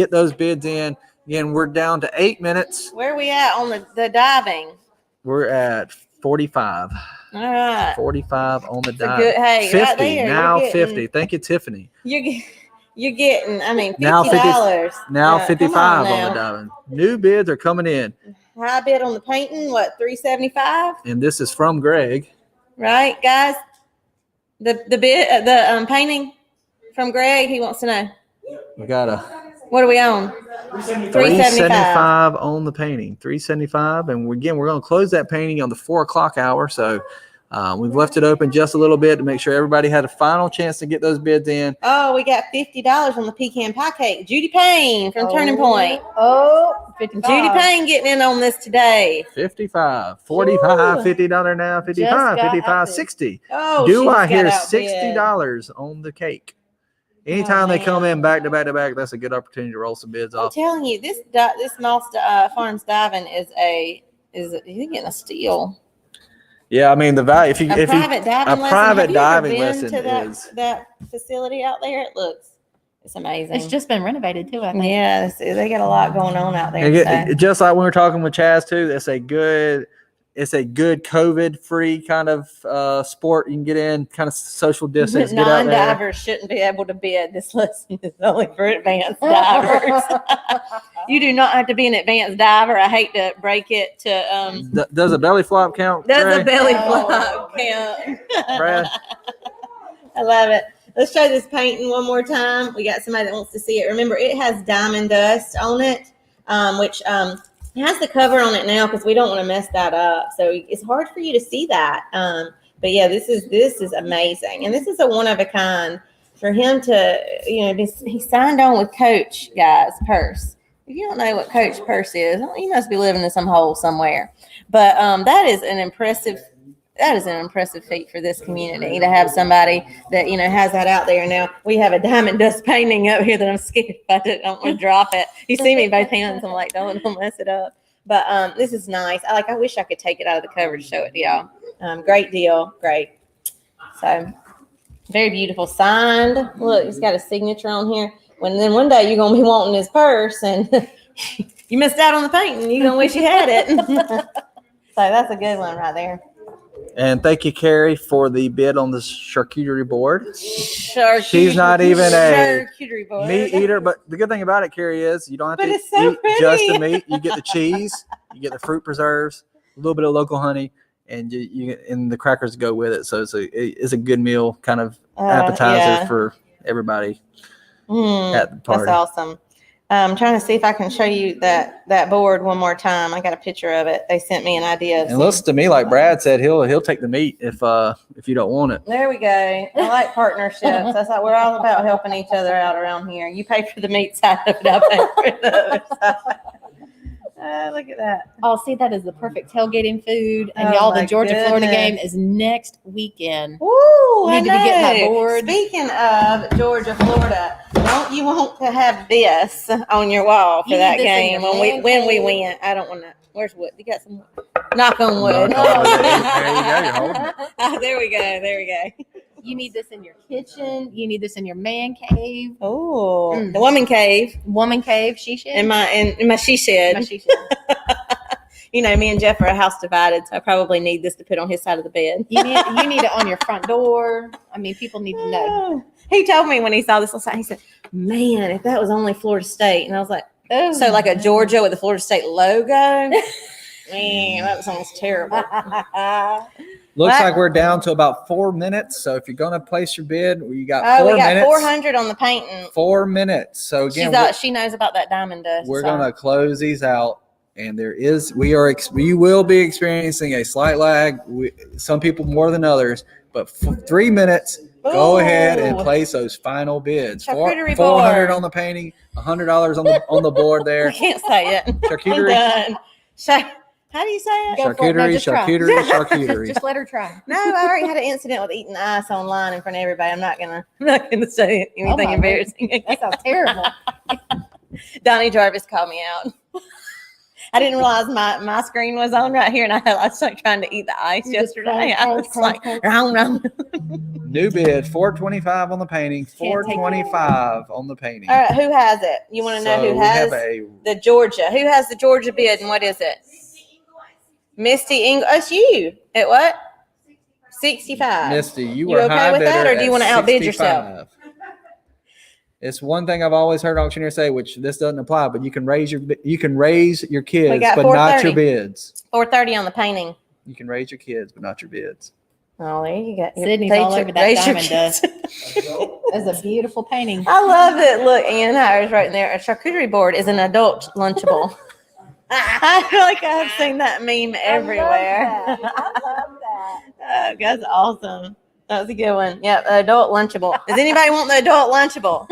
those bids in. Again, we're down to 8 minutes. Where are we at on the diving? We're at 45. All right. 45 on the a dive. good- hey, right 50 there, now. you're getting- 50. Thank you, Tiffany. You're getting, I mean, $50. Now 50 Now Come 55 on now. the diving. New bids are coming in, High bid on the painting, what, 375? and this is from Greg. Right, guys? The bid, the painting from Greg, he wants to know. We got a What are we on? 375 on the painting. 375, and we're going to close that painting on the 4 o'clock hour. So we've left it open just a little bit to make sure everybody had a final chance to get those bids in. Oh, we got $50 on the pecan pie cake. Judy Payne from Turning Point. Oh, 55. Judy Payne getting in on this today. 55, 45, Ooh. $50 now, 55, got 55, outbid. 60. Oh, Do she I just hear got outbid. $60 on the cake? Anytime they come man. in back to back to back, that's a good opportunity to roll some bids I'm off. telling you, this Moss Farms diving is you're getting a steal. Yeah, I mean the value. If you A private diving lesson. private Have you ever diving been lesson to is that facility out there. It looks It's amazing. It's just been renovated too, I think. Yeah, they got a lot going on out there. so. Just like when we were talking with Chaz too, it's a good COVID-free kind of sport. You can get in, kind of social distance, get out there. Non-divers shouldn't be able to bid. This lesson is only for advanced divers. You do not have to be an advanced diver. I hate to break it to. Does a belly flop count? Does Trey? a belly flop count? Brad? I love it. Let's show this painting one more time. We got somebody that wants to see it. Remember, it has diamond dust on it, which it has the cover on it now because we don't want to mess that up. So it's hard for you to see that. But yeah, this is amazing, and this is a one of a kind for him to, he signed on with Coach Purse. If you don't know what Coach Purse is, you must be living in some hole somewhere. But that is an impressive feat for this community to have somebody that, has that out there. Now we have a diamond dust painting up here that I'm scared I don't want to drop it. You see me both hands. I'm like, don't mess it up. But this is nice. I wish I could take it out of the cover to show it to y'all. Great deal. Great. So very beautiful. Signed. Look, he's got a signature on here. Then one day you're going to be wanting his purse and you missed out on the painting. You're going to wish you had it. So that's a good one right there. And thank you, Carrie, for the bid on the charcuterie board. She's not even a charcuterie board. Meat eater, but the good thing about it, Carrie, is you don't have But to it's so eat pretty. just the meat. You get the cheese, you get the fruit preserves, a little bit of local honey, and and the crackers to go with it. So it's a good meal, kind of appetizer yeah. for everybody at the party. That's awesome. I'm trying to see if I can show you that board one more time. I got a picture of it. They sent me an idea. And listen to me, like Brad said, he'll take the meat if you don't want it. There we go. I like partnerships. That's like we're all about helping each other out around here. You pay for the meat side of it, I pay for the other side. Look at that. Oh, see, that is the perfect tailgating food. And Oh, y'all, my the Georgia-Florida goodness. game is next weekend. Woo, You need to be getting that know. board. Speaking of Georgia, Florida, don't you want to have this on your wall for You that need this in game your when man we cave. win? I don't want to. Where's wood? You got some wood? Knock on wood. Knock on wood. There you go, you're holding it. Oh, there we go. There we go. You need this in your kitchen. You need this in your man cave, Oh, Mm. the woman cave woman cave, she shed. in my she shed. My she shed. Me and Jeff are a house divided, so I probably need this to put on his side of the bed. You need it on your front door. I mean, people need to know. He told me when he saw this last night, he said, "Man, if that was only Florida State," and I was like, Oh, "So like a Georgia with the Florida State logo." Man, that sounds terrible. Looks What? like we're down to about 4 minutes. So if you're going to place your bid, you got 4 We got minutes. 400 on the painting. 4 minutes. So again, She knows about that diamond dust. we're so. going to close these out, and we will be experiencing a slight lag. Some people more than others, but 3 minutes. Go ahead and Ooh. place those final bids. Charcuterie 400 board. on the painting, $100 on the board I there. can't say it. I'm Charcuterie, done. How do you say it? Go for it. No, charcuterie, just try. charcuterie, charcuterie. Just let her try. No, I already had an incident with eating ice online in front of everybody. I'm not gonna say anything my embarrassing. That sounds terrible. Donnie Jarvis called me out. I didn't realize my screen was on right here, and I was like trying to eat the ice You just yesterday. crunch, I was crunch, like, crunch. wrong. New bid, $425 on the painting, Can't take it. $425 on the painting. All right, who has it? You want to know So who we has have a the Georgia? Who has the Georgia bid, and what is it? Misty English. It's you. At what? 65. Misty, you You were okay high with that, bidder or do you at wanna outbid 65. It's one thing I've always heard auctioneers say, which this doesn't apply, but you can raise your kids, got but not your 430. bids. 430 on the painting. You can raise your kids, but not your bids. Oh, there you go. Sydney's Raise all your- over that raise your diamond kids. That's a beautiful painting. I love it. Look, Ann Hires right there. A charcuterie board is an adult lunchable. I feel like I've seen that meme everywhere. I love that. Oh, that's awesome. That was a good one. Yeah, adult lunchable. Does anybody want the adult lunchable?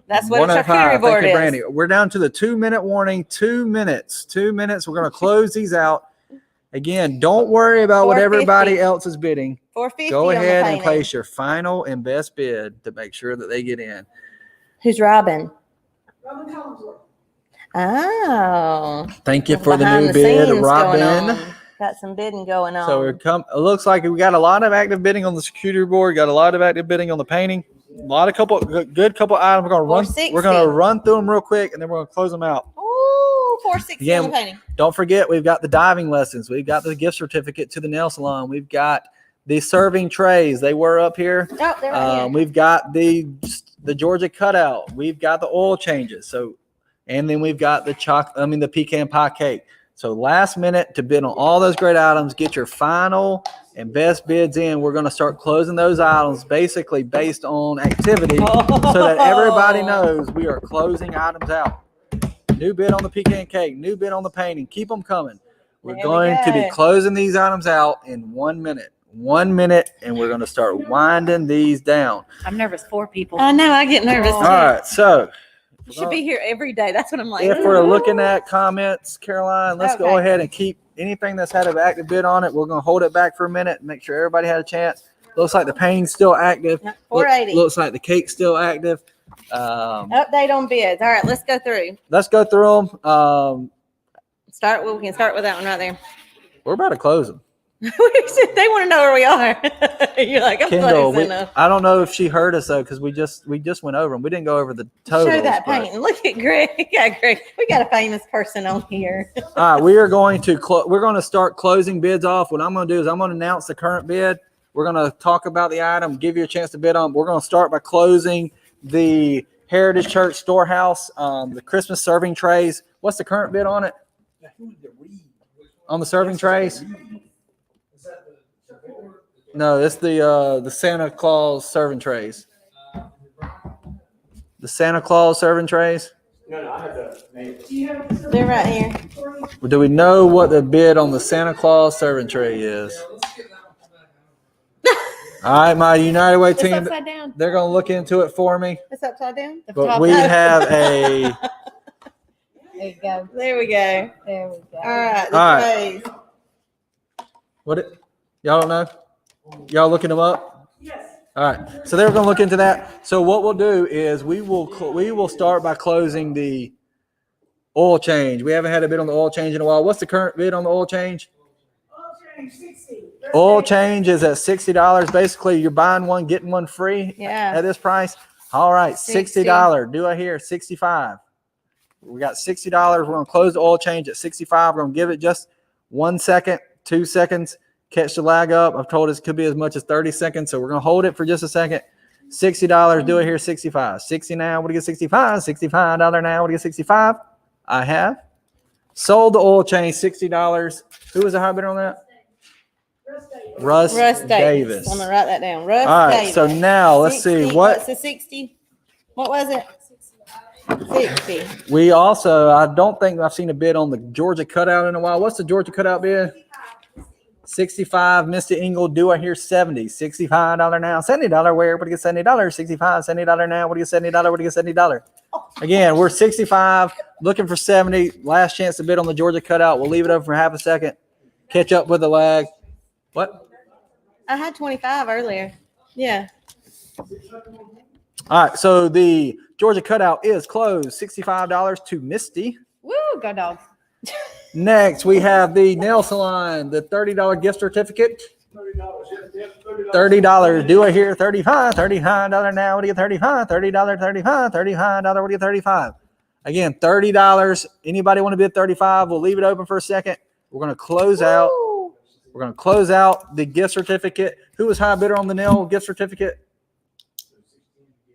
That's what a 105. charcuterie board Thank you, is. Brandy. We're down to the 2-minute warning. 2 minutes. 2 minutes. We're going to close these out. Again, don't worry about what 450. everybody else is bidding. 450 Go on the ahead and painting. place your final and best bid to make sure that they get in. Who's Robin? Robin Collinsworth. Oh. Thank you for the Behind new the bid, scenes going Robin. on. Got some bidding going on. So it looks like we got a lot of active bidding on the security board. Got a lot of active bidding on the painting. A lot of good couple items. We're gonna run through them real quick, and then we're gonna close them out. Ooh, 460 Again, on the painting. Don't forget, we've got the diving lessons. We've got the gift certificate to the nail salon. We've got the serving trays. They were up here. Oh, they're right here. We've got the Georgia cutout. We've got the oil changes. So, and then we've got the pecan pie cake. So last minute to bid on all those great items. Get your final and best bids in. We're going to start closing those items basically based on activity so that everybody knows we are closing items out. New bid on the pecan cake, new bid on the painting. Keep them coming. We're going to be closing these items out in 1 minute. 1 minute, and we're going to start winding these down. I'm nervous for people. I know, I get nervous All too. right, so You should be here every day. That's what I'm like. if we're looking at comments, Caroline, let's go Okay. ahead and keep anything that's had an active bid on it. We're going to hold it back for a minute and make sure everybody had a chance. Looks like the painting's still active. 480. Looks like the cake's still active. Update on bids. All right, let's go through. Let's go through them. We can start with that one right there. We're about to close them. They want to know where we are. You're like, I'm Kendall, close enough. I don't know if she heard us though, because we just went over them. We didn't go over the totals. Show that but- painting. Look at Greg. Yeah, Greg. We got a famous person on here. All right, we are going to we're going to start closing bids off. What I'm going to do is I'm going to announce the current bid. We're going to talk about the item, give you a chance to bid on. We're going to start by closing the Heritage Church Storehouse, the Christmas serving trays. What's the current bid on it? On the serving trays? No, it's the Santa Claus serving trays. The Santa Claus serving trays. No, I have the. They're right here. Do we know what the bid on the Santa Claus serving tray is? All right, my United Way It's team, upside down. they're going to look into it for me. It's upside down. The But top we left. have a There you go. There we go. There we go. All right. The All right. trays. y'all don't know? Y'all looking them up? Yes. All right. So they're going to look into that. So what we'll do is we will start by closing the oil change. We haven't had a bid on the oil change in a while. What's the current bid on the oil change? Oil change 60. Oil change is at $60. Basically, you're buying one, getting one free Yeah. at this price. All right, $60. $60. Do I hear 65? We got $60. We're going to close the oil change at 65. We're going to give it just 1 second, 2 seconds, catch the lag up. I've told us it could be as much as 30 seconds, so we're going to hold it for just a second. $60. Do it here, 65. 60 now. What do you get? 65. $65 now. What do you get? 65. I have sold the oil change, $60. Who was the high bidder on that? Russ Davis. I'm gonna write that down. Russ All right, Davis. so now let's see 60. what What's the 60? What was it? 60. we also. I don't think I've seen a bid on the Georgia cutout in a while. What's the Georgia cutout bid? 65. Misty Engel. Do I hear 70? $65 now. $70. Where? What do you get? $70? $65. $70 now. What do you get? $70? What do you get? $70? Again, we're 65. Looking for 70. Last chance to bid on the Georgia cutout. We'll leave it open for half a second. Catch up with the lag. What? I had 25 earlier. Yeah. All right, so the Georgia cutout is closed, $65 to Misty. Woo, go dogs. Next, we have the nail salon, the $30 gift certificate. $30. Do I hear 35? $35 now. What do you get? 35? $30, 35, $35. What do you get? 35? Again, $30. Anybody want to bid 35? We'll leave it open for a second. We're going to close out. We're going to close out the gift certificate. Who was high bidder on the nail gift certificate?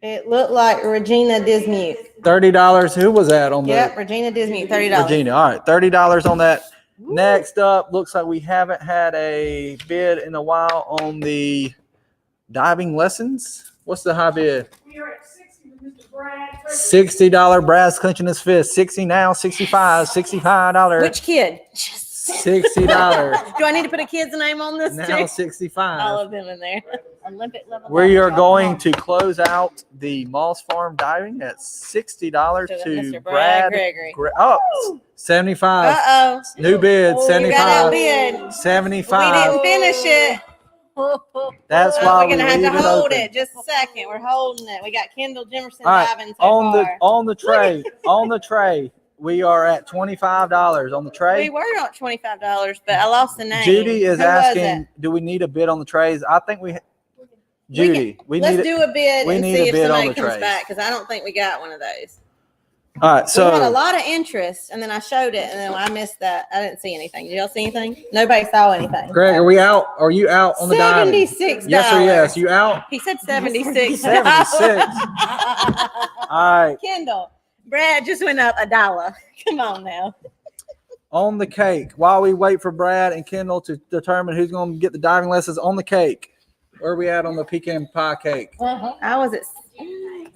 It looked like Regina Dismute. $30. Who was that on the? Yep, Regina Dismute, $30. Regina. All right, $30 on that. Next up, looks like we haven't had a bid in a while on the diving lessons. What's the high bid? We are at 60 with Mr. Brad. $60. Brad's clenching his fist. 60 now, 65, $65. Which kid? $60. Do I need to put a kid's name on this Now too? 65. All of them in there. Olympic level. We are going to close out the Moss Farm diving at $60 To to Mr. Brad Gregory. Oh, 75. Uh-oh. New bid, You got 75. outbid. 75. We didn't finish it. That's Oh, why we're gonna we have leave to it hold open. it. Just a second. We're holding it. We got Kendall Jimerson All right, diving so on far. the tray, on the tray. we are at $25 on the We tray. were at $25, but I lost the name. Judy is Who was asking, it? do we need a bid on the trays? I think Judy, we Let's need it. do a bid we and need see a if bid on somebody the comes trays. back, because I don't think we got one of those. All right, We had a so lot of interest, and then I showed it, and then I missed that. I didn't see anything. Did y'all see anything? Nobody saw anything. Greg, are we out? Are you out on the diving? $76. Yes or yes? You out? He said 76. 76. All right. Kendall, Brad just went up $1. Come on now. On the cake, while we wait for Brad and Kendall to determine who's going to get the diving lessons on the cake, where are we at on the pecan pie cake? I was at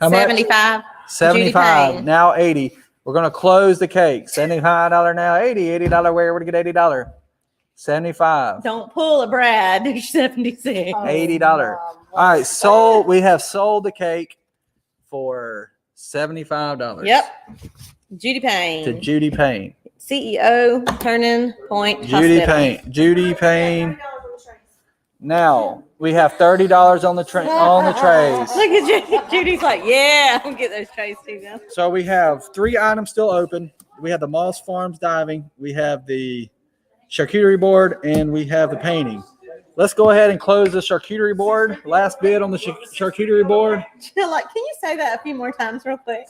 How much? 75. 75, Payne. now 80. We're going to close the cake. $75 now, 80. $80 where would you get $80? 75. Don't pull a Brad. There's 76. $80. All right, sold. We have sold the cake for $75. Yep. Judy Payne. To Judy Payne. CEO, Turning Point Judy Hospital. Payne. Judy Payne. Now we have $30 on the trays. Look at Judy. Judy's like, yeah, I'm gonna get those trays too now. So we have 3 items still open. We have the Moss Farms diving, we have the charcuterie board, and we have the painting. Let's go ahead and close the charcuterie board. Last bid on the charcuterie board. Like, can you say that a few more times real quick?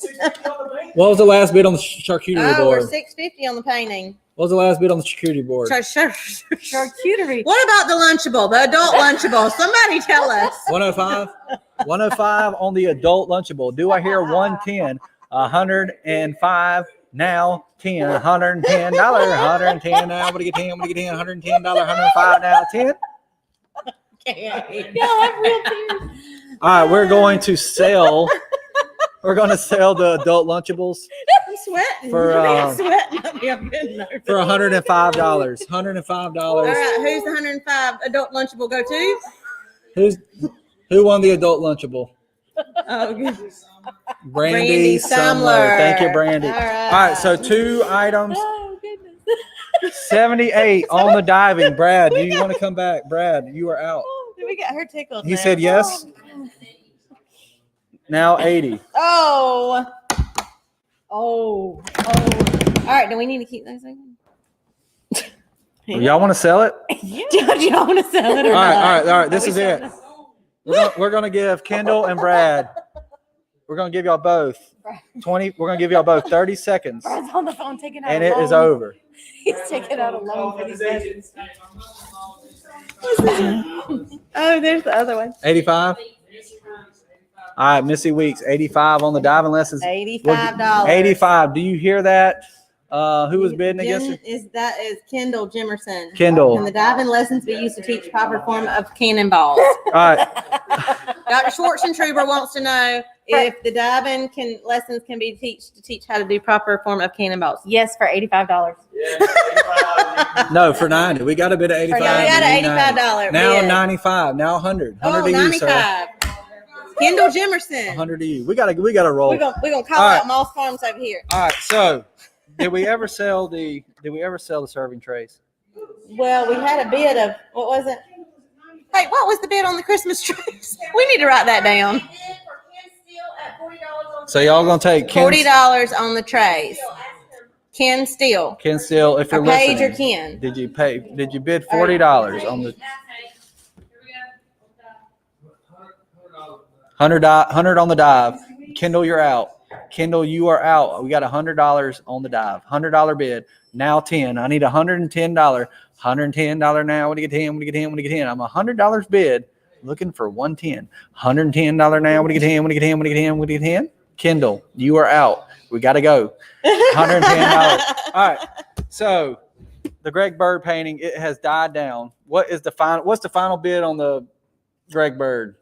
What was the last bid on the charcuterie Oh, we're board? $650 on the painting. What was the last bid on the charcuterie board? Charcuterie. What about the Lunchable, the adult Lunchable? Somebody tell us. 105? 105 on the adult Lunchable. Do I hear 110? 105 now, 10, $110, 110 now. What do you get 10? What do you get 10? $110, 105 now, 10. Yeah, real tears. All right, we're going to sell. We're going to sell the adult Lunchables I'm sweating. For, I'm sweating. I'm getting nervous. for $105. $105. All right, who's the 105 adult Lunchable go to? Who won the adult Lunchable? Oh, good. Brandy Sumler. Thank you, Brandy. All right. All right, so 2 items. Oh, goodness. 78 on the diving. Brad, do you want to come back? Brad, you are out. Did we get her tickled? He now? said yes. Now 80. Oh. Oh. All right, do we need to keep those open? Y'all want to sell it? Do y'all want to sell it or All right, not? all right. This is it. We're gonna give Kendall and Brad. We're gonna give y'all both 20. We're gonna give y'all both 30 seconds, Brad's on the phone taking out and a it is loan. over. He's taking out a loan for these lessons. Oh, there's the other one. 85. All right, Missy Weeks, 85 on the diving lessons. $85. 85. Do you hear that? Who was bidding against you? That is Kendall Jimerson. And Kendall. the diving lessons we used to teach proper form of cannonballs. All right. Dr. Schwartzentruber wants to know if the diving lessons can be teach how to do proper form of cannonballs. Yes, for $85. No, for 90. We got a bid at 85. We got We need an 90. $85 Now bid. 95. Now 100. 100 Oh, to you, sir. 95. Kendall Jimerson. 100 to you. We gotta roll. We're gonna call All right. out Moss Farms over here. All right. So, did we ever sell the serving trays? Well, we had a bid of what was it? Hey, what was the bid on the Christmas trees? We need to write that down. So y'all gonna take $40 on the trays. Ken Steele. Ken Steele, if you're Or Paige or listening. Ken. Did you bid $40 on the $100 on the dive? Kendall, you're out. Kendall, you are out. We got $100 on the dive. $100 bid. Now 10. I need $110. $110 now. What do you get 10? What do you get 10? What do you get 10? I'm $100 bid. Looking for 110. $110 now. What do you get 10? What do you get 10? What do you get 10? What do you get 10? Kendall, you are out. We got to go. $110. All right. So the Greg Bird painting, it has died down. What's the final bid on the Greg Bird?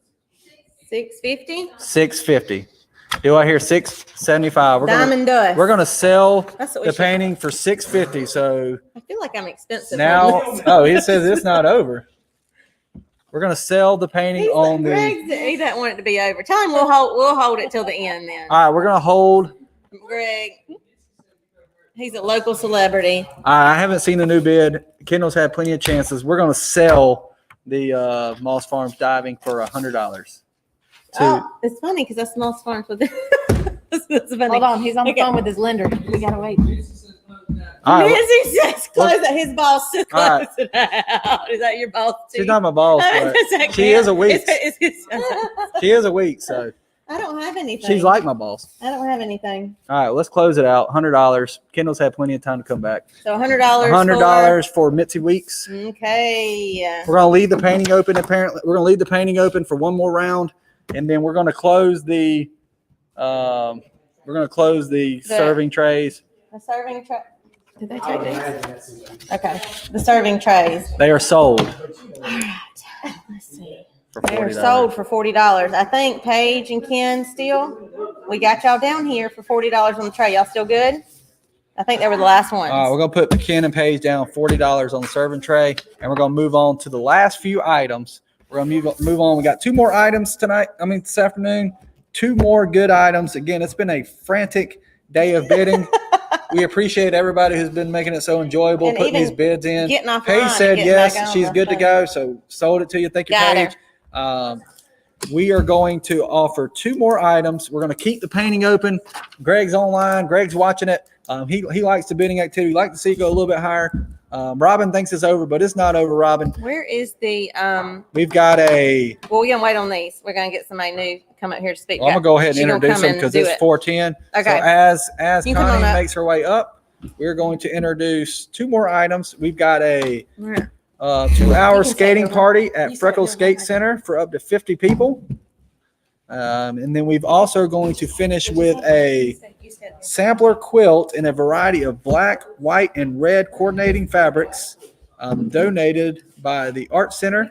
$650. $650. Do I hear $675? Diamond Dust. We're gonna sell That's what we the should- painting for $650. So I feel like I'm expensive. now, oh, he says it's not over. We're gonna sell the painting on the. He doesn't want it to be over. Tell him we'll hold it till the end then. All right, we're gonna hold. Greg. He's a local celebrity. I haven't seen the new bid. Kendall's had plenty of chances. We're gonna sell the Moss Farms diving for $100. Oh, it's funny because that's Moss Farms with it. That's funny. Hold on, he's on the Okay. phone with his lender. We gotta wait. All right, Missy says close it. His boss says All right. close it out. Is that your boss too? she's not my boss, but Does that she is a count? week. It's- She is a week, so I don't have anything. she's like my boss. I don't have anything. All right, let's close it out. $100. Kendall's had plenty of time to come back. So $100. $100 for Mitzi Weeks. Okay. We're gonna leave the painting open. Apparently, we're gonna leave the painting open for one more round, and then we're gonna close the serving trays. The serving tray. Did they take these? Okay. The serving trays. They are sold Let's see. for They are $40. sold for $40. I think Paige and Ken still. We got y'all down here for $40 on the tray. Y'all still good? I think they were the last ones. We're gonna put Ken and Paige down $40 on the serving tray, and we're gonna move on to the last few items. We're gonna move on. We got 2 more items tonight. This afternoon. 2 more good items. Again, it's been a frantic day of bidding. We appreciate everybody who's been making it so enjoyable, And putting even these bids in. getting off Paige line said and getting back yes, on she's the good to thing. go. So sold it to you. Thank you, Got her. Paige. We are going to offer 2 more items. We're going to keep the painting open. Greg's online. Greg's watching it. He likes the bidding activity. Like to see it go a little bit higher. Robin thinks it's over, but it's not over, Robin. Where is the We've got a. well, we're gonna wait on these. We're gonna get somebody new come up here to speak. Well, I'm gonna go ahead and She gonna introduce come them and because do it's it. 4:10. Okay. So as You come on Connie up. makes her way up, we're going to introduce 2 more items. We've got a Yeah. 2-hour You can skating say party You at said Freckles no, Skate no. Center for up to 50 people. And then we've also going to finish with a sampler quilt in a variety of black, white, and red coordinating fabrics donated by the Art Center.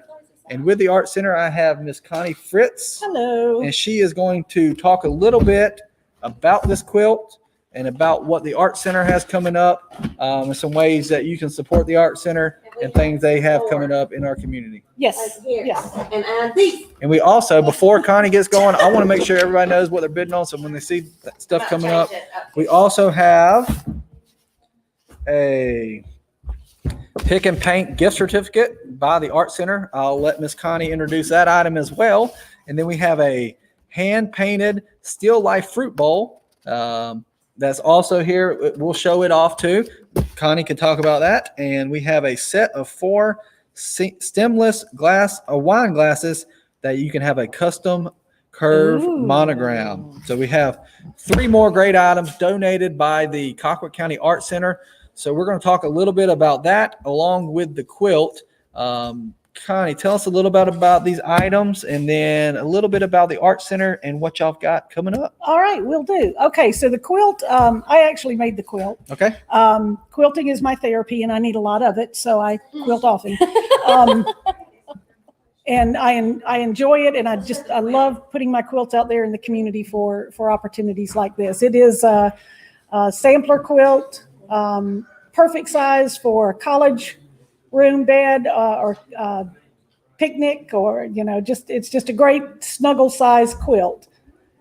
And with the Art Center, I have Miss Connie Fritz, Hello. and she is going to talk a little bit about this quilt and about what the Art Center has coming up, and some ways that you can support the Art Center and things they have coming up in our community. Yes, Here. yes. And these. And we also, before Connie gets going, I want to make sure everybody knows what they're bidding on. So when they see that stuff coming up, we also have a pick and paint gift certificate by the Art Center. I'll let Miss Connie introduce that item as well. And then we have a hand painted still life fruit bowl. That's also here. We'll show it off too. Connie can talk about that. And we have a set of 4 stemless wine glasses that you can have a custom curve Ooh. monogram. So we have 3 more great items donated by the Colquitt County Art Center. So we're going to talk a little bit about that along with the quilt. Connie, tell us a little bit about these items and then a little bit about the Art Center and what y'all got coming up. All right, will do. Okay, so the quilt, I actually made the quilt. Okay. Quilting is my therapy and I need a lot of it, so I quilt often. And I enjoy it, and I love putting my quilts out there in the community for opportunities like this. It is a sampler quilt, perfect size for college room bed or picnic, or it's just a great snuggle size quilt.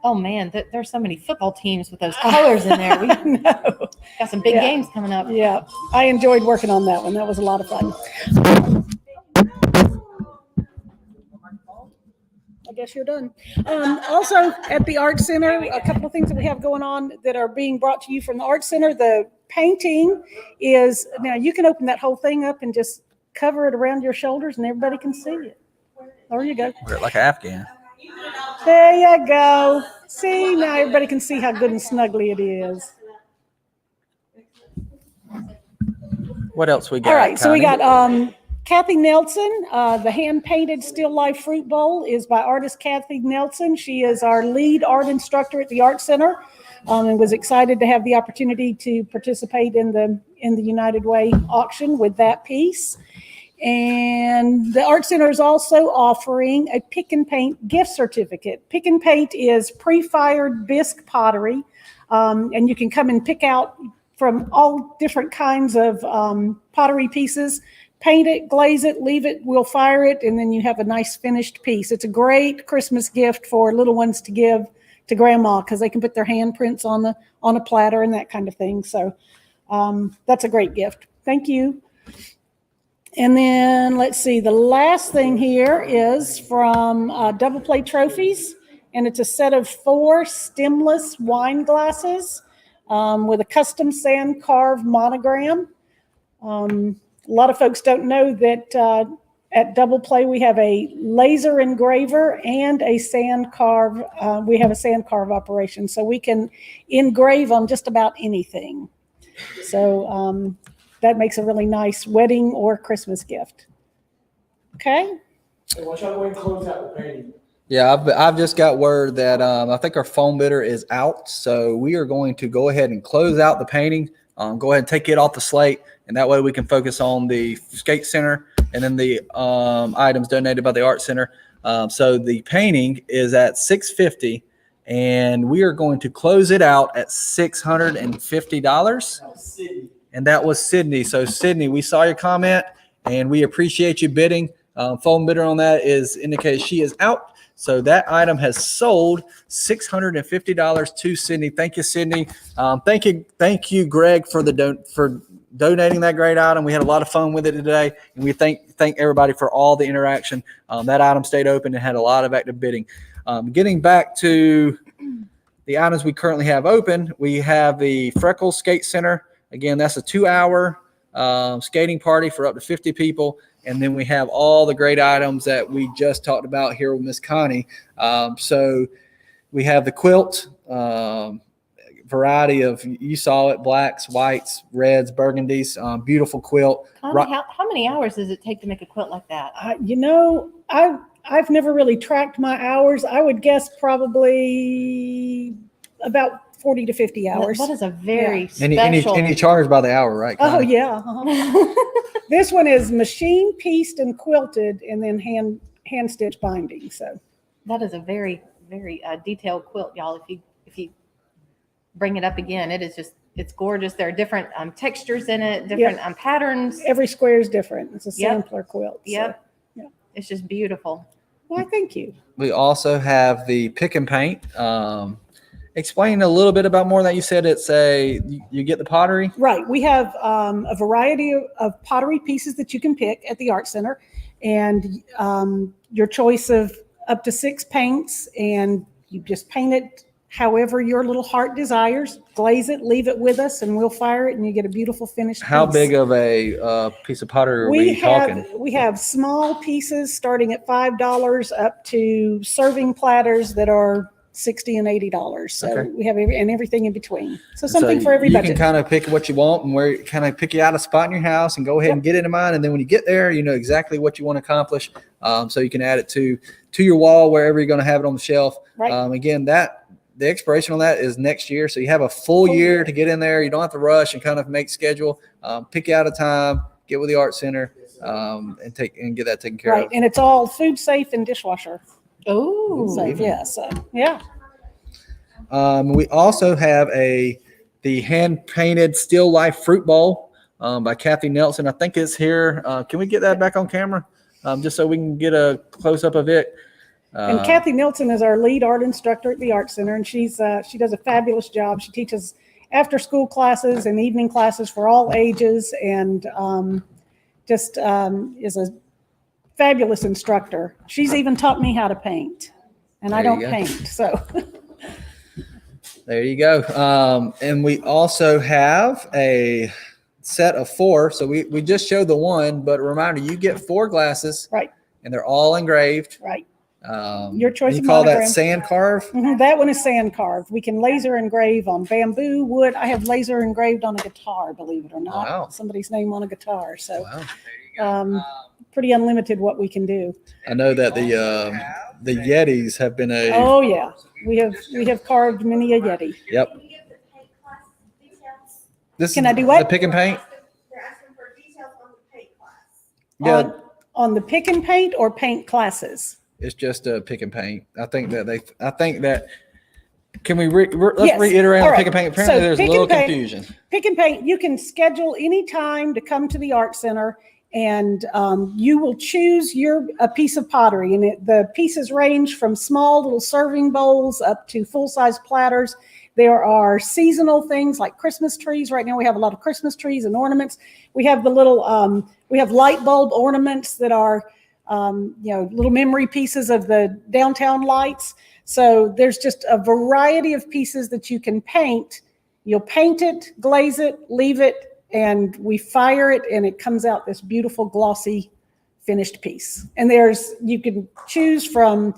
Oh man, there's so many football teams with those colors in there. We No. got some big Yeah. games coming up. Yeah, I enjoyed working on that one. That was a lot of fun. I guess you're done. Also, at the Art Center, a couple of things that we have going on that are being brought to you from the Art Center. The painting is, now you can open that whole thing up and just cover it around your shoulders and everybody can see it. There you go. We're like an Afghan. There you go. See, now everybody can see how good and snuggly it is. What else we got? All right, so we Connie? got Kathy Nelson. The hand-painted still life fruit bowl is by artist Kathy Nelson. She is our lead art instructor at the Art Center, and was excited to have the opportunity to participate in the United Way auction with that piece. And the Art Center is also offering a pick and paint gift certificate. Pick and paint is pre-fired bisque pottery, and you can come and pick out from all different kinds of pottery pieces. Paint it, glaze it, leave it, we'll fire it, and then you have a nice finished piece. It's a great Christmas gift for little ones to give to grandma because they can put their handprints on a platter and that kind of thing. So that's a great gift. Thank you. And then let's see, the last thing here is from Double Play Trophies. and it's a set of 4 stemless wine glasses with a custom sand carved monogram. A lot of folks don't know that at Double Play we have a laser engraver and a sand carve. We have a sand carve operation, so we can engrave on just about anything. So that makes a really nice wedding or Christmas gift. Okay. Hey, why don't y'all go ahead and close out the painting? Yeah, I've just got word that I think our foam bidder is out, so we are going to go ahead and close out the painting. Go ahead and take it off the slate, and that way we can focus on the skate center and then the items donated by the art center. So the painting is at $650, and we are going to close it out at $650. And that was Sydney. So Sydney, we saw your comment, and we appreciate you bidding. Foam bidder on that is indicated she is out. So that item has sold $650 to Sydney. Thank you, Sydney. Thank you, Greg, for donating that great item. We had a lot of fun with it today, and we thank everybody for all the interaction. That item stayed open and had a lot of active bidding. Getting back to the items we currently have open, we have the Freckles Skate Center. Again, that's a 2-hour skating party for up to 50 people. And then we have all the great items that we just talked about here with Miss Connie. So we have the quilt, variety of, you saw it, blacks, whites, reds, burgundies, beautiful quilt. Connie, how many hours does it take to make a quilt like that? I've never really tracked my hours. I would guess probably about 40 to 50 hours. That is a very And special. you charge by the hour, right, Oh, Connie? yeah. This one is machine pieced and quilted and then hand stitched binding. So That is a very, very detailed quilt, y'all. If you bring it up again, it's gorgeous. There are different textures in it, different patterns. every square is different. It's a Yep. sampler quilt. So. Yep. yeah. It's just beautiful. Why, thank you. We also have the pick and paint. Explain a little bit about more that you said. It's you get the pottery. Right. We have a variety of pottery pieces that you can pick at the Art Center, and your choice of up to 6 paints, and you just paint it however your little heart desires. Glaze it, leave it with us, and we'll fire it, and you get a beautiful finished How piece. big of a piece of pottery are we talking? We have small pieces starting at $5 up to serving platters that are $60 and $80. So Okay. we have everything in between. So something So for every you budget. can kind of pick what you want and where kind of pick you out a spot in your house and go ahead and get it in mind. And then when you get there, you know exactly what you want to accomplish. So you can add it to your wall, wherever you're going to have it on the shelf. Right. Again, the expiration on that is next year. So you have a full year to get in there. You don't have to rush and kind of make schedule. Pick out a time, get with the Art Center, and get that taken care Right. of. And it's all food safe and dishwasher Oh, safe. Yeah. So, yeah. We also have the hand painted still life fruit bowl by Kathy Nelson. I think it's here. Can we get that back on camera? Just so we can get a close up of it. And Kathy Nelson is our lead art instructor at the Art Center, and she does a fabulous job. She teaches after school classes and evening classes for all ages, and is a fabulous instructor. She's even taught me how to paint, and I There you don't go. paint. So There you go. And we also have a set of 4. So we just showed the one, but a reminder, you get 4 glasses. Right. And they're all engraved. right. Um, Your choice You of call that monogram. sand carve? Mhm, that one is sand carved. We can laser engrave on bamboo, wood. I have laser engraved on a guitar, believe it or not. Wow. Somebody's name on a guitar. So Wow. pretty unlimited what we can do. I know that the Yetis have been Oh yeah, we have carved many a Yeti. Yep. Can you get the paint class details? This Can is I do what? The pick and paint. They're asking for details on the paint class. Yeah. On the pick and paint or paint classes. It's just a pick and paint. I think that can we let's Yes. reiterate All on right. pick and paint? Apparently So there's a pick little and paint- confusion. Pick and paint. You can schedule any time to come to the Art Center, and you will choose a piece of pottery. And the pieces range from small little serving bowls up to full-size platters. There are seasonal things like Christmas trees. Right now we have a lot of Christmas trees and ornaments. We have the little, we have light bulb ornaments that are, little memory pieces of the downtown lights. So there's just a variety of pieces that you can paint. You'll paint it, glaze it, leave it, and we fire it, and it comes out this beautiful glossy finished piece. And you can choose from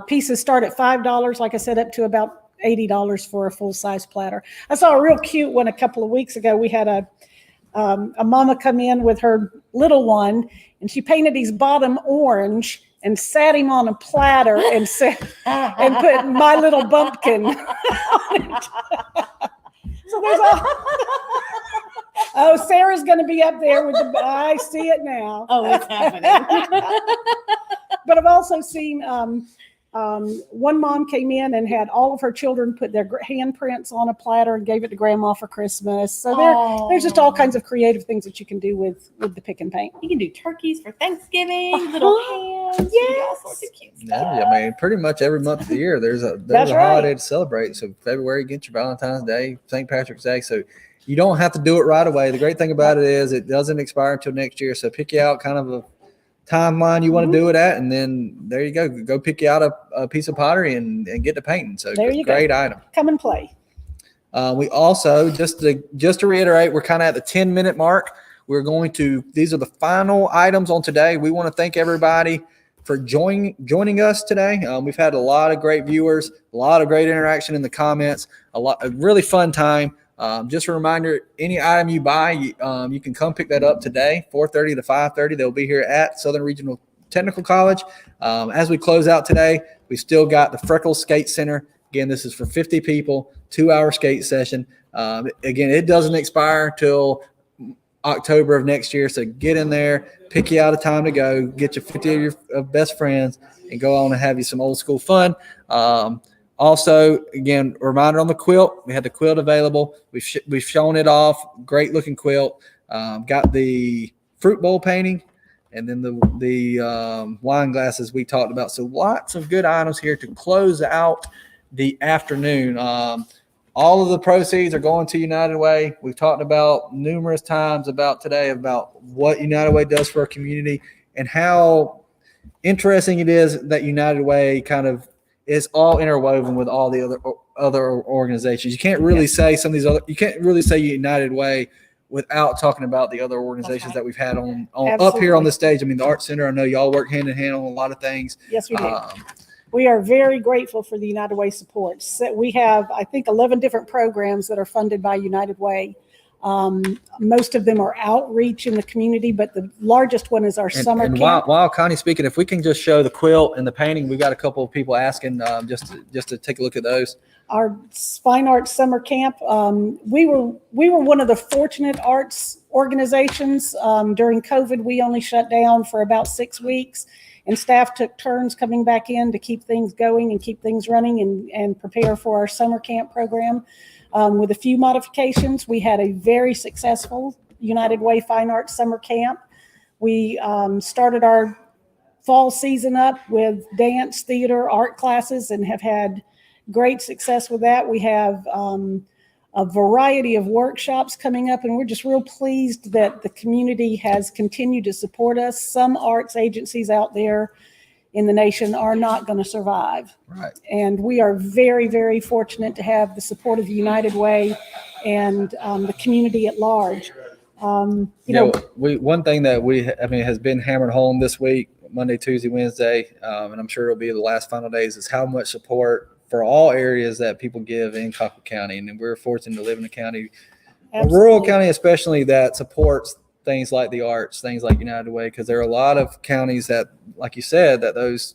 pieces start at $5, like I said, up to about $80 for a full-size platter. I saw a real cute one a couple of weeks ago. We had a mama come in with her little one, and she painted his bottom orange and sat him on a platter and and put My Little Bumpkin on it. So there's oh, Sarah's going to be up there with I see it now. Oh, it's happening. But I've also seen one mom came in and had all of her children put their handprints on a platter and gave it to grandma for Christmas. So there's just all kinds of creative things that you can do with the pick and paint. You can do turkeys for Thanksgiving, little hands. You can do all sorts of cute stuff. Yeah, I mean, pretty much every month of the year, there's a That's right. holiday to celebrate. So February, get your Valentine's Day, St. Patrick's Day. So you don't have to do it right away. The great thing about it is it doesn't expire until next year. So pick you out kind of a timeline you want to do it at, and then there you go. Go pick you out a piece of pottery and get to painting. So There you go. great item. Come and play. We also, just to reiterate, we're kind of at the 10-minute mark. These are the final items on today. We want to thank everybody for joining us today. We've had a lot of great viewers, a lot of great interaction in the comments, a really fun time. Just a reminder, any item you buy, you can come pick that up today, 4:30 to 5:30. They'll be here at Southern Regional Technical College. As we close out today, we still got the Freckles Skate Center. Again, this is for 50 people, 2-hour skate session. Again, it doesn't expire till October of next year. So get in there, pick you out a time to go, get your 50 of your best friends, and go on and have you some old school fun. Also, again, a reminder on the quilt. We had the quilt available. We've shown it off. Great looking quilt. Got the fruit bowl painting, and then the wine glasses we talked about. So lots of good items here to close out the afternoon. All of the proceeds are going to United Way. We've talked about numerous times about what United Way does for our community and how interesting it is that United Way kind of is all interwoven with all the other organizations. You can't really say you can't really say United Way without talking about the other organizations that we've had on up here on the stage. I mean, the Art Center, I know y'all work hand in hand on a lot of things. Yes, we do. We are very grateful for the United Way support. So we have, I think, 11 different programs that are funded by United Way. Most of them are outreach in the community, but the largest one is our summer camp. While Connie's speaking, if we can just show the quilt and the painting, we got a couple of people asking just to take a look at those. Our Fine Arts Summer Camp. We were one of the fortunate arts organizations. During COVID, we only shut down for about 6 weeks, and staff took turns coming back in to keep things going and keep things running and prepare for our summer camp program. With a few modifications, we had a very successful United Way Fine Arts Summer Camp. We started our fall season up with dance, theater, art classes, and have had great success with that. We have a variety of workshops coming up, and we're just real pleased that the community has continued to support us. Some arts agencies out there in the nation are not going to survive. Right. And we are very, very fortunate to have the support of the United Way and the community at large. One thing that has been hammered home this week, Monday, Tuesday, Wednesday, and I'm sure it'll be the last final days, is how much support for all areas that people give in Colquitt County. And we're fortunate to live in a county, a rural county especially, that supports things like the arts, things like United Way, because there are a lot of counties that, like you said, that those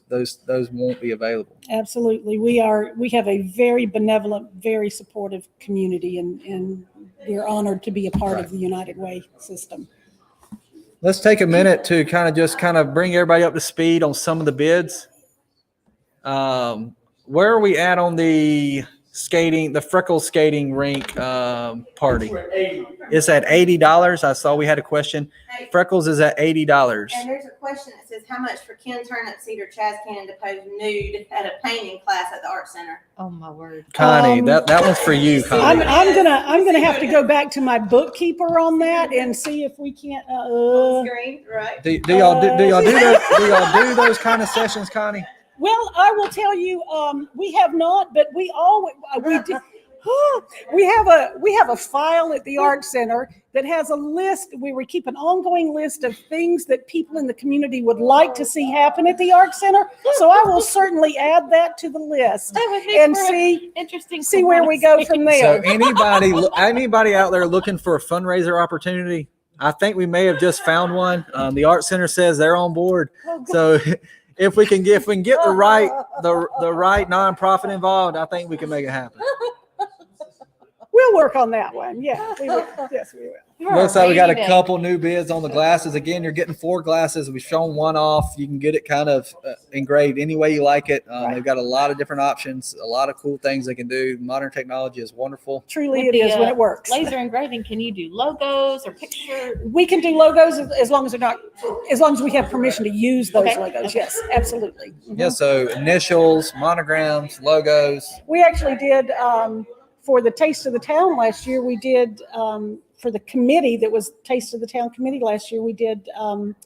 won't be available. Absolutely. We have a very benevolent, very supportive community, and we're honored to be a part of the United Way system. Let's take a minute to kind of bring everybody up to speed on some of the bids. Where are we at on the Freckles skating rink party? It's at $80. I saw we had a question. Freckles is at $80. And there's a question that says, how much for Ken Turnip, Cedar, Chaz Cannon to pose nude at a painting class at the Art Center? Oh my word. Connie, that one's for you, Connie. I'm gonna have to go back to my bookkeeper on that and see if we can't. Screen, right? Do y'all do those kind of sessions, Connie? Well, I will tell you, we have not, but we always, we do. We have a file at the Art Center that has a list where we keep an ongoing list of things that people in the community would like to see happen at the Art Center. So I will certainly add that to the list That would be and for- see Interesting. see where we go from So there. anybody out there looking for a fundraiser opportunity, I think we may have just found one. The Art Center says they're on board. So if we can get the right nonprofit involved, I think we can make it happen. We'll work on that one. Yeah, we will. Yes, we will. Looks like we got a couple new bids on the glasses. Again, you're getting 4 glasses. We've shown one off. You can get it kind of engraved any way you like it. They've got a lot of different options, a lot of cool things they can do. Modern technology is wonderful. Truly, With it is the, when it works. Laser engraving, can you do logos or picture? We can do logos as long as they're not, as long as we have permission to use those Okay, logos. okay. Yes, absolutely. Yeah, so initials, monograms, logos. We actually did for the Taste of the Town last year. We did for the committee that was Taste of the Town committee last year. We did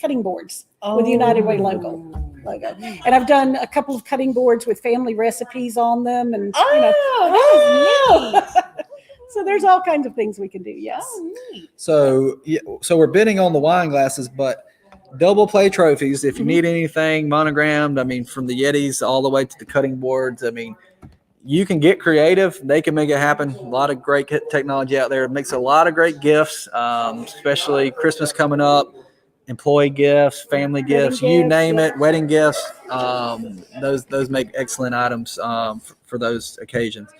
cutting boards with the United Way logo. And I've done a couple of cutting boards with family recipes on them, and Oh, that was neat. so there's all kinds of things we can do. Yes. Oh, neat. So we're bidding on the wine glasses, but double play trophies. If you need anything monogrammed, I mean, from the Yetis all the way to the cutting boards, I mean, you can get creative. They can make it happen. A lot of great technology out there. It makes a lot of great gifts, especially Christmas coming up, employee gifts, family gifts, you gifts, name yeah. it, wedding gifts. Those make excellent items for those occasions.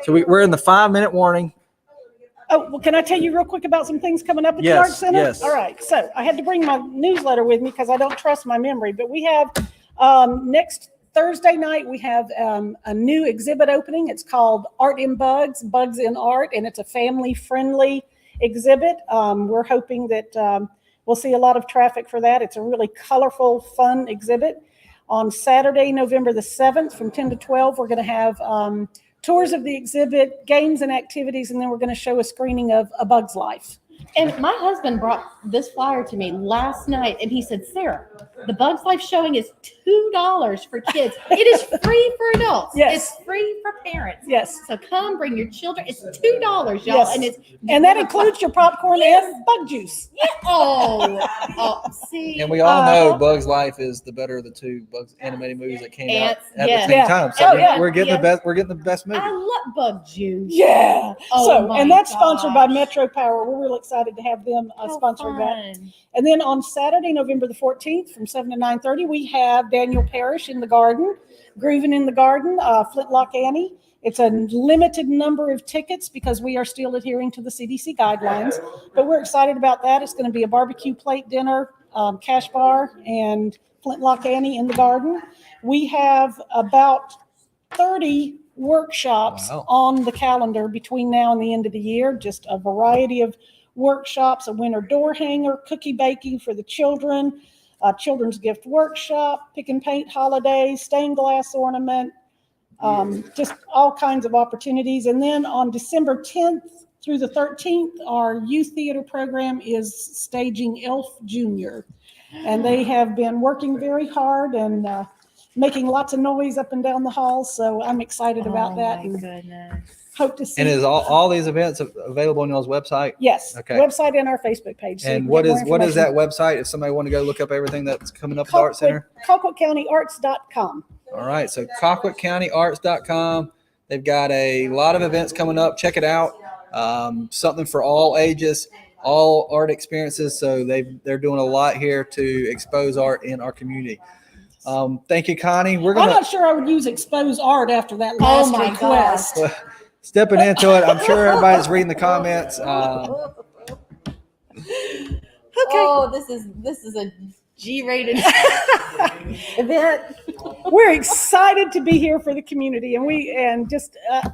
So we're in the 5-minute warning. Oh, well, can I tell you real quick about some things coming up at the Yes, Art Center? yes. All right. So I had to bring my newsletter with me because I don't trust my memory. But we have next Thursday night, we have a new exhibit opening. It's called Art in Bugs, Bugs in Art, and it's a family-friendly exhibit. We're hoping that we'll see a lot of traffic for that. It's a really colorful, fun exhibit. On Saturday, November the 7th, from 10 to 12, we're going to have tours of the exhibit, games and activities, and then we're going to show a screening of A Bug's Life. And my husband brought this flyer to me last night, and he said, "Sarah, the Bugs Life showing is $2 for kids. It is free for adults. Yes. It's free for parents. Yes. So come, bring your children. It's $2, y'all, Yes. and it's And that includes your popcorn and bug juice. See, And we all know Bugs Life is the better of the 2 Bugs animated movies that came out Ants, at yes. the same Yeah. time. So Oh, yeah. we're getting Yeah. the best. We're getting the best movie. I love bug juice. Yeah. Oh So, my and that's sponsored by gosh. Metro Power. We're really excited to have them How sponsoring that. fun. And then on Saturday, November the 14th, from 7 to 9:30, we have Daniel Parrish in the garden, Grooving in the Garden, Flintlock Annie. It's a limited number of tickets because we are still adhering to the CDC guidelines, but we're excited about that. It's going to be a barbecue plate dinner, cash bar, and Flintlock Annie in the garden. We have about 30 workshops Wow. on the calendar between now and the end of the year, just a variety of workshops, a winter door hanger, cookie baking for the children, a children's gift workshop, pick and paint holidays, stained glass ornament, just all kinds of opportunities. And then on December 10th through the 13th, our youth theater program is staging Elf Junior. And they have been working very hard and making lots of noise up and down the hall. So I'm excited about that Oh, and my goodness. hope to see. And is all these events available on y'all's website? Yes, Okay. website and our Facebook page. so you And can what get is more that information. website if somebody want to go look up everything that's coming up at the Art Center? ColquittCountyArts.com. All right, so ColquittCountyArts.com. They've got a lot of events coming up. Check it out. Something for all ages, all art experiences. So they're doing a lot here to expose art in our community. Thank you, Connie. We're I'm gonna not sure I would use expose art after that Oh last my request. stepping into it. I'm sure everybody's reading the comments. Oh, this is a G-rated event. We're excited to be here for the community, and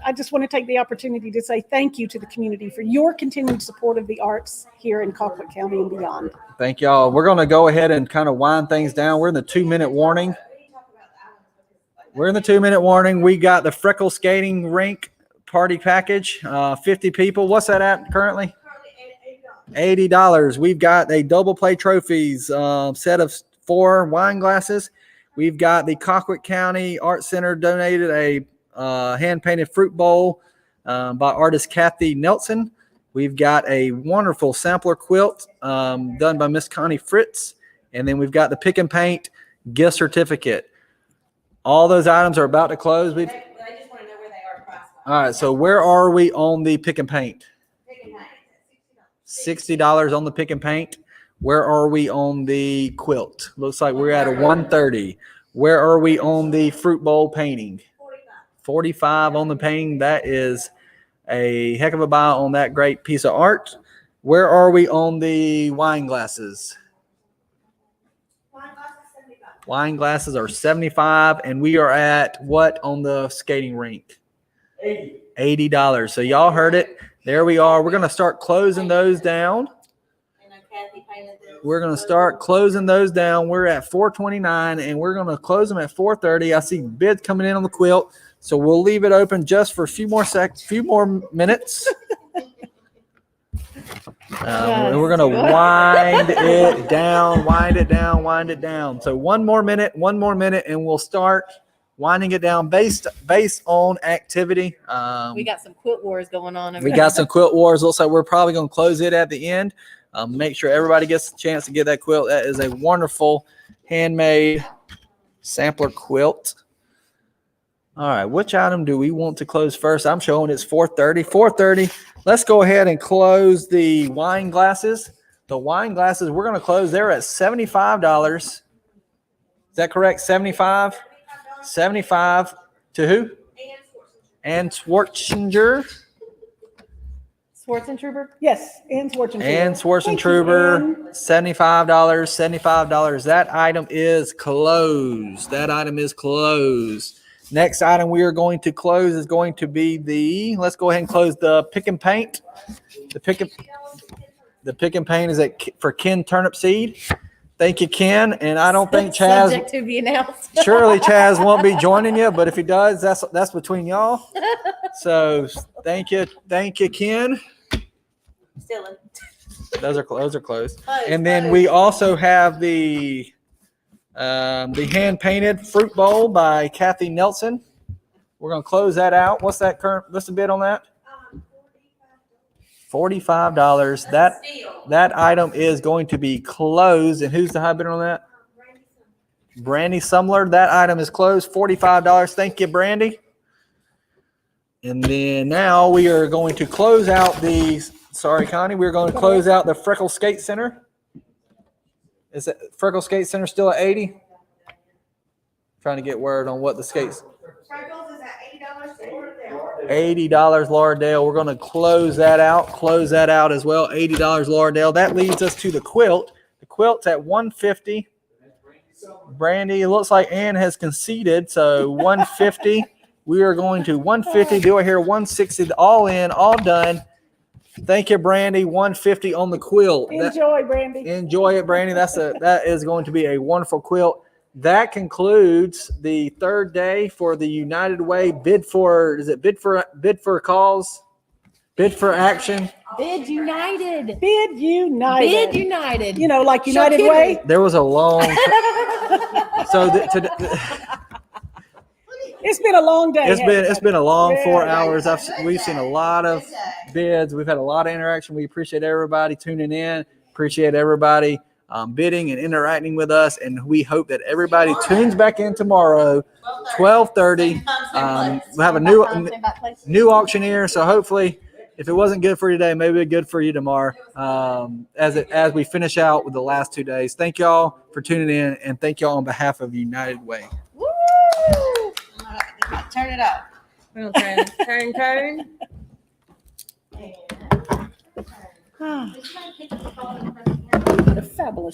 I just want to take the opportunity to say thank you to the community for your continued support of the arts here in Colquitt County and beyond. Thank y'all. We're going to go ahead and kind of wind things down. We're in the 2-minute warning. We got the Freckle Skating Rink party package, 50 people. What's that at currently? $80. We've got a double play trophies, set of 4 wine glasses. We've got the Colquitt County Art Center donated a hand-painted fruit bowl by artist Kathy Nelson. We've got a wonderful sampler quilt done by Miss Connie Fritz. And then we've got the Pick and Paint gift certificate. All those items are about to close. I just want to know where they are price-wise. All right, so where are we on the Pick and Paint? $60 on the Pick and Paint. Where are we on the quilt? Looks like we're at a 130. Where are we on the fruit bowl painting? 45 on the painting. That is a heck of a buy on that great piece of art. Where are we on the wine glasses? Wine glasses are 75, and we are at what on the skating rink? $80. So y'all heard it. There we are. We're going to start closing those down. We're going to start closing those down. We're at 429, and we're going to close them at 430. I see bids coming in on the quilt, so we'll leave it open just for a few more minutes. We're going to wind it down. So one more minute, and we'll start winding it down based on activity. We got some quilt wars going on. over We there. got some quilt wars. Looks like we're probably going to close it at the end. Make sure everybody gets a chance to get that quilt. That is a wonderful handmade sampler quilt. All right, which item do we want to close first? I'm showing it's 430. 430. Let's go ahead and close the wine glasses. The wine glasses we're going to close. They're at $75. Is that correct? 75. 75 to who? Ann Schwarzenegger. Schwarzentroober? Yes, Ann Schwarzenegger. Ann Thank you, Schwarzenegger. Ann. $75. $75. That item is closed. Next item we are going to close is going to be let's go ahead and close the Pick and Paint. The Pick and Paint is for Ken Turnipseed. Thank you, Ken. And I don't think Chaz, Subject to be announced. surely Chaz won't be joining you, but if he does, that's between y'all. So thank you, Ken. Still in. Those are closed. Close, And then close. we also have the hand-painted fruit bowl by Kathy Nelson. We're going to close that out. What's the bid on that? $45. That item is going to be closed. And who's the high bidder on that? Brandy Sumler. That item is closed. $45. Thank you, Brandy. And then now we are going to close out Connie, we're going to close out the Freckle Skate Center. Is it Freckle Skate Center still at 80? Trying to get word on what the skates. Freckles is at $80 to Lauderdale. $80 Lauderdale. We're going to close that out as well. $80 Lauderdale. That leads us to the quilt. The quilt's at $150. Brandy, it looks like Ann has conceded, so $150. We are going to $150. Do I hear $160? All in, all done. Thank you, Brandy. $150 on the quilt. Enjoy, Brandy. Enjoy it, Brandy. That is going to be a wonderful quilt. That concludes the third day for the United Way bid for cause, bid for action. Bid United. Bid United. Bid United. You know, like United Charcuterie. Way. There was a long. It's been a long day. It's been a long 4 Yeah. hours. We've seen a lot of bids. We've had a lot of interaction. We appreciate everybody tuning in. Appreciate everybody bidding and interacting with us. And we hope that everybody tunes back in tomorrow, 12:30. We'll have a new auctioneer. So hopefully, if it wasn't good for you today, maybe it's good for you tomorrow. As we finish out with the last 2 days. Thank y'all for tuning in, and thank y'all on behalf of United Way. Woo! Turn it up. We're gonna turn. A fabulous job.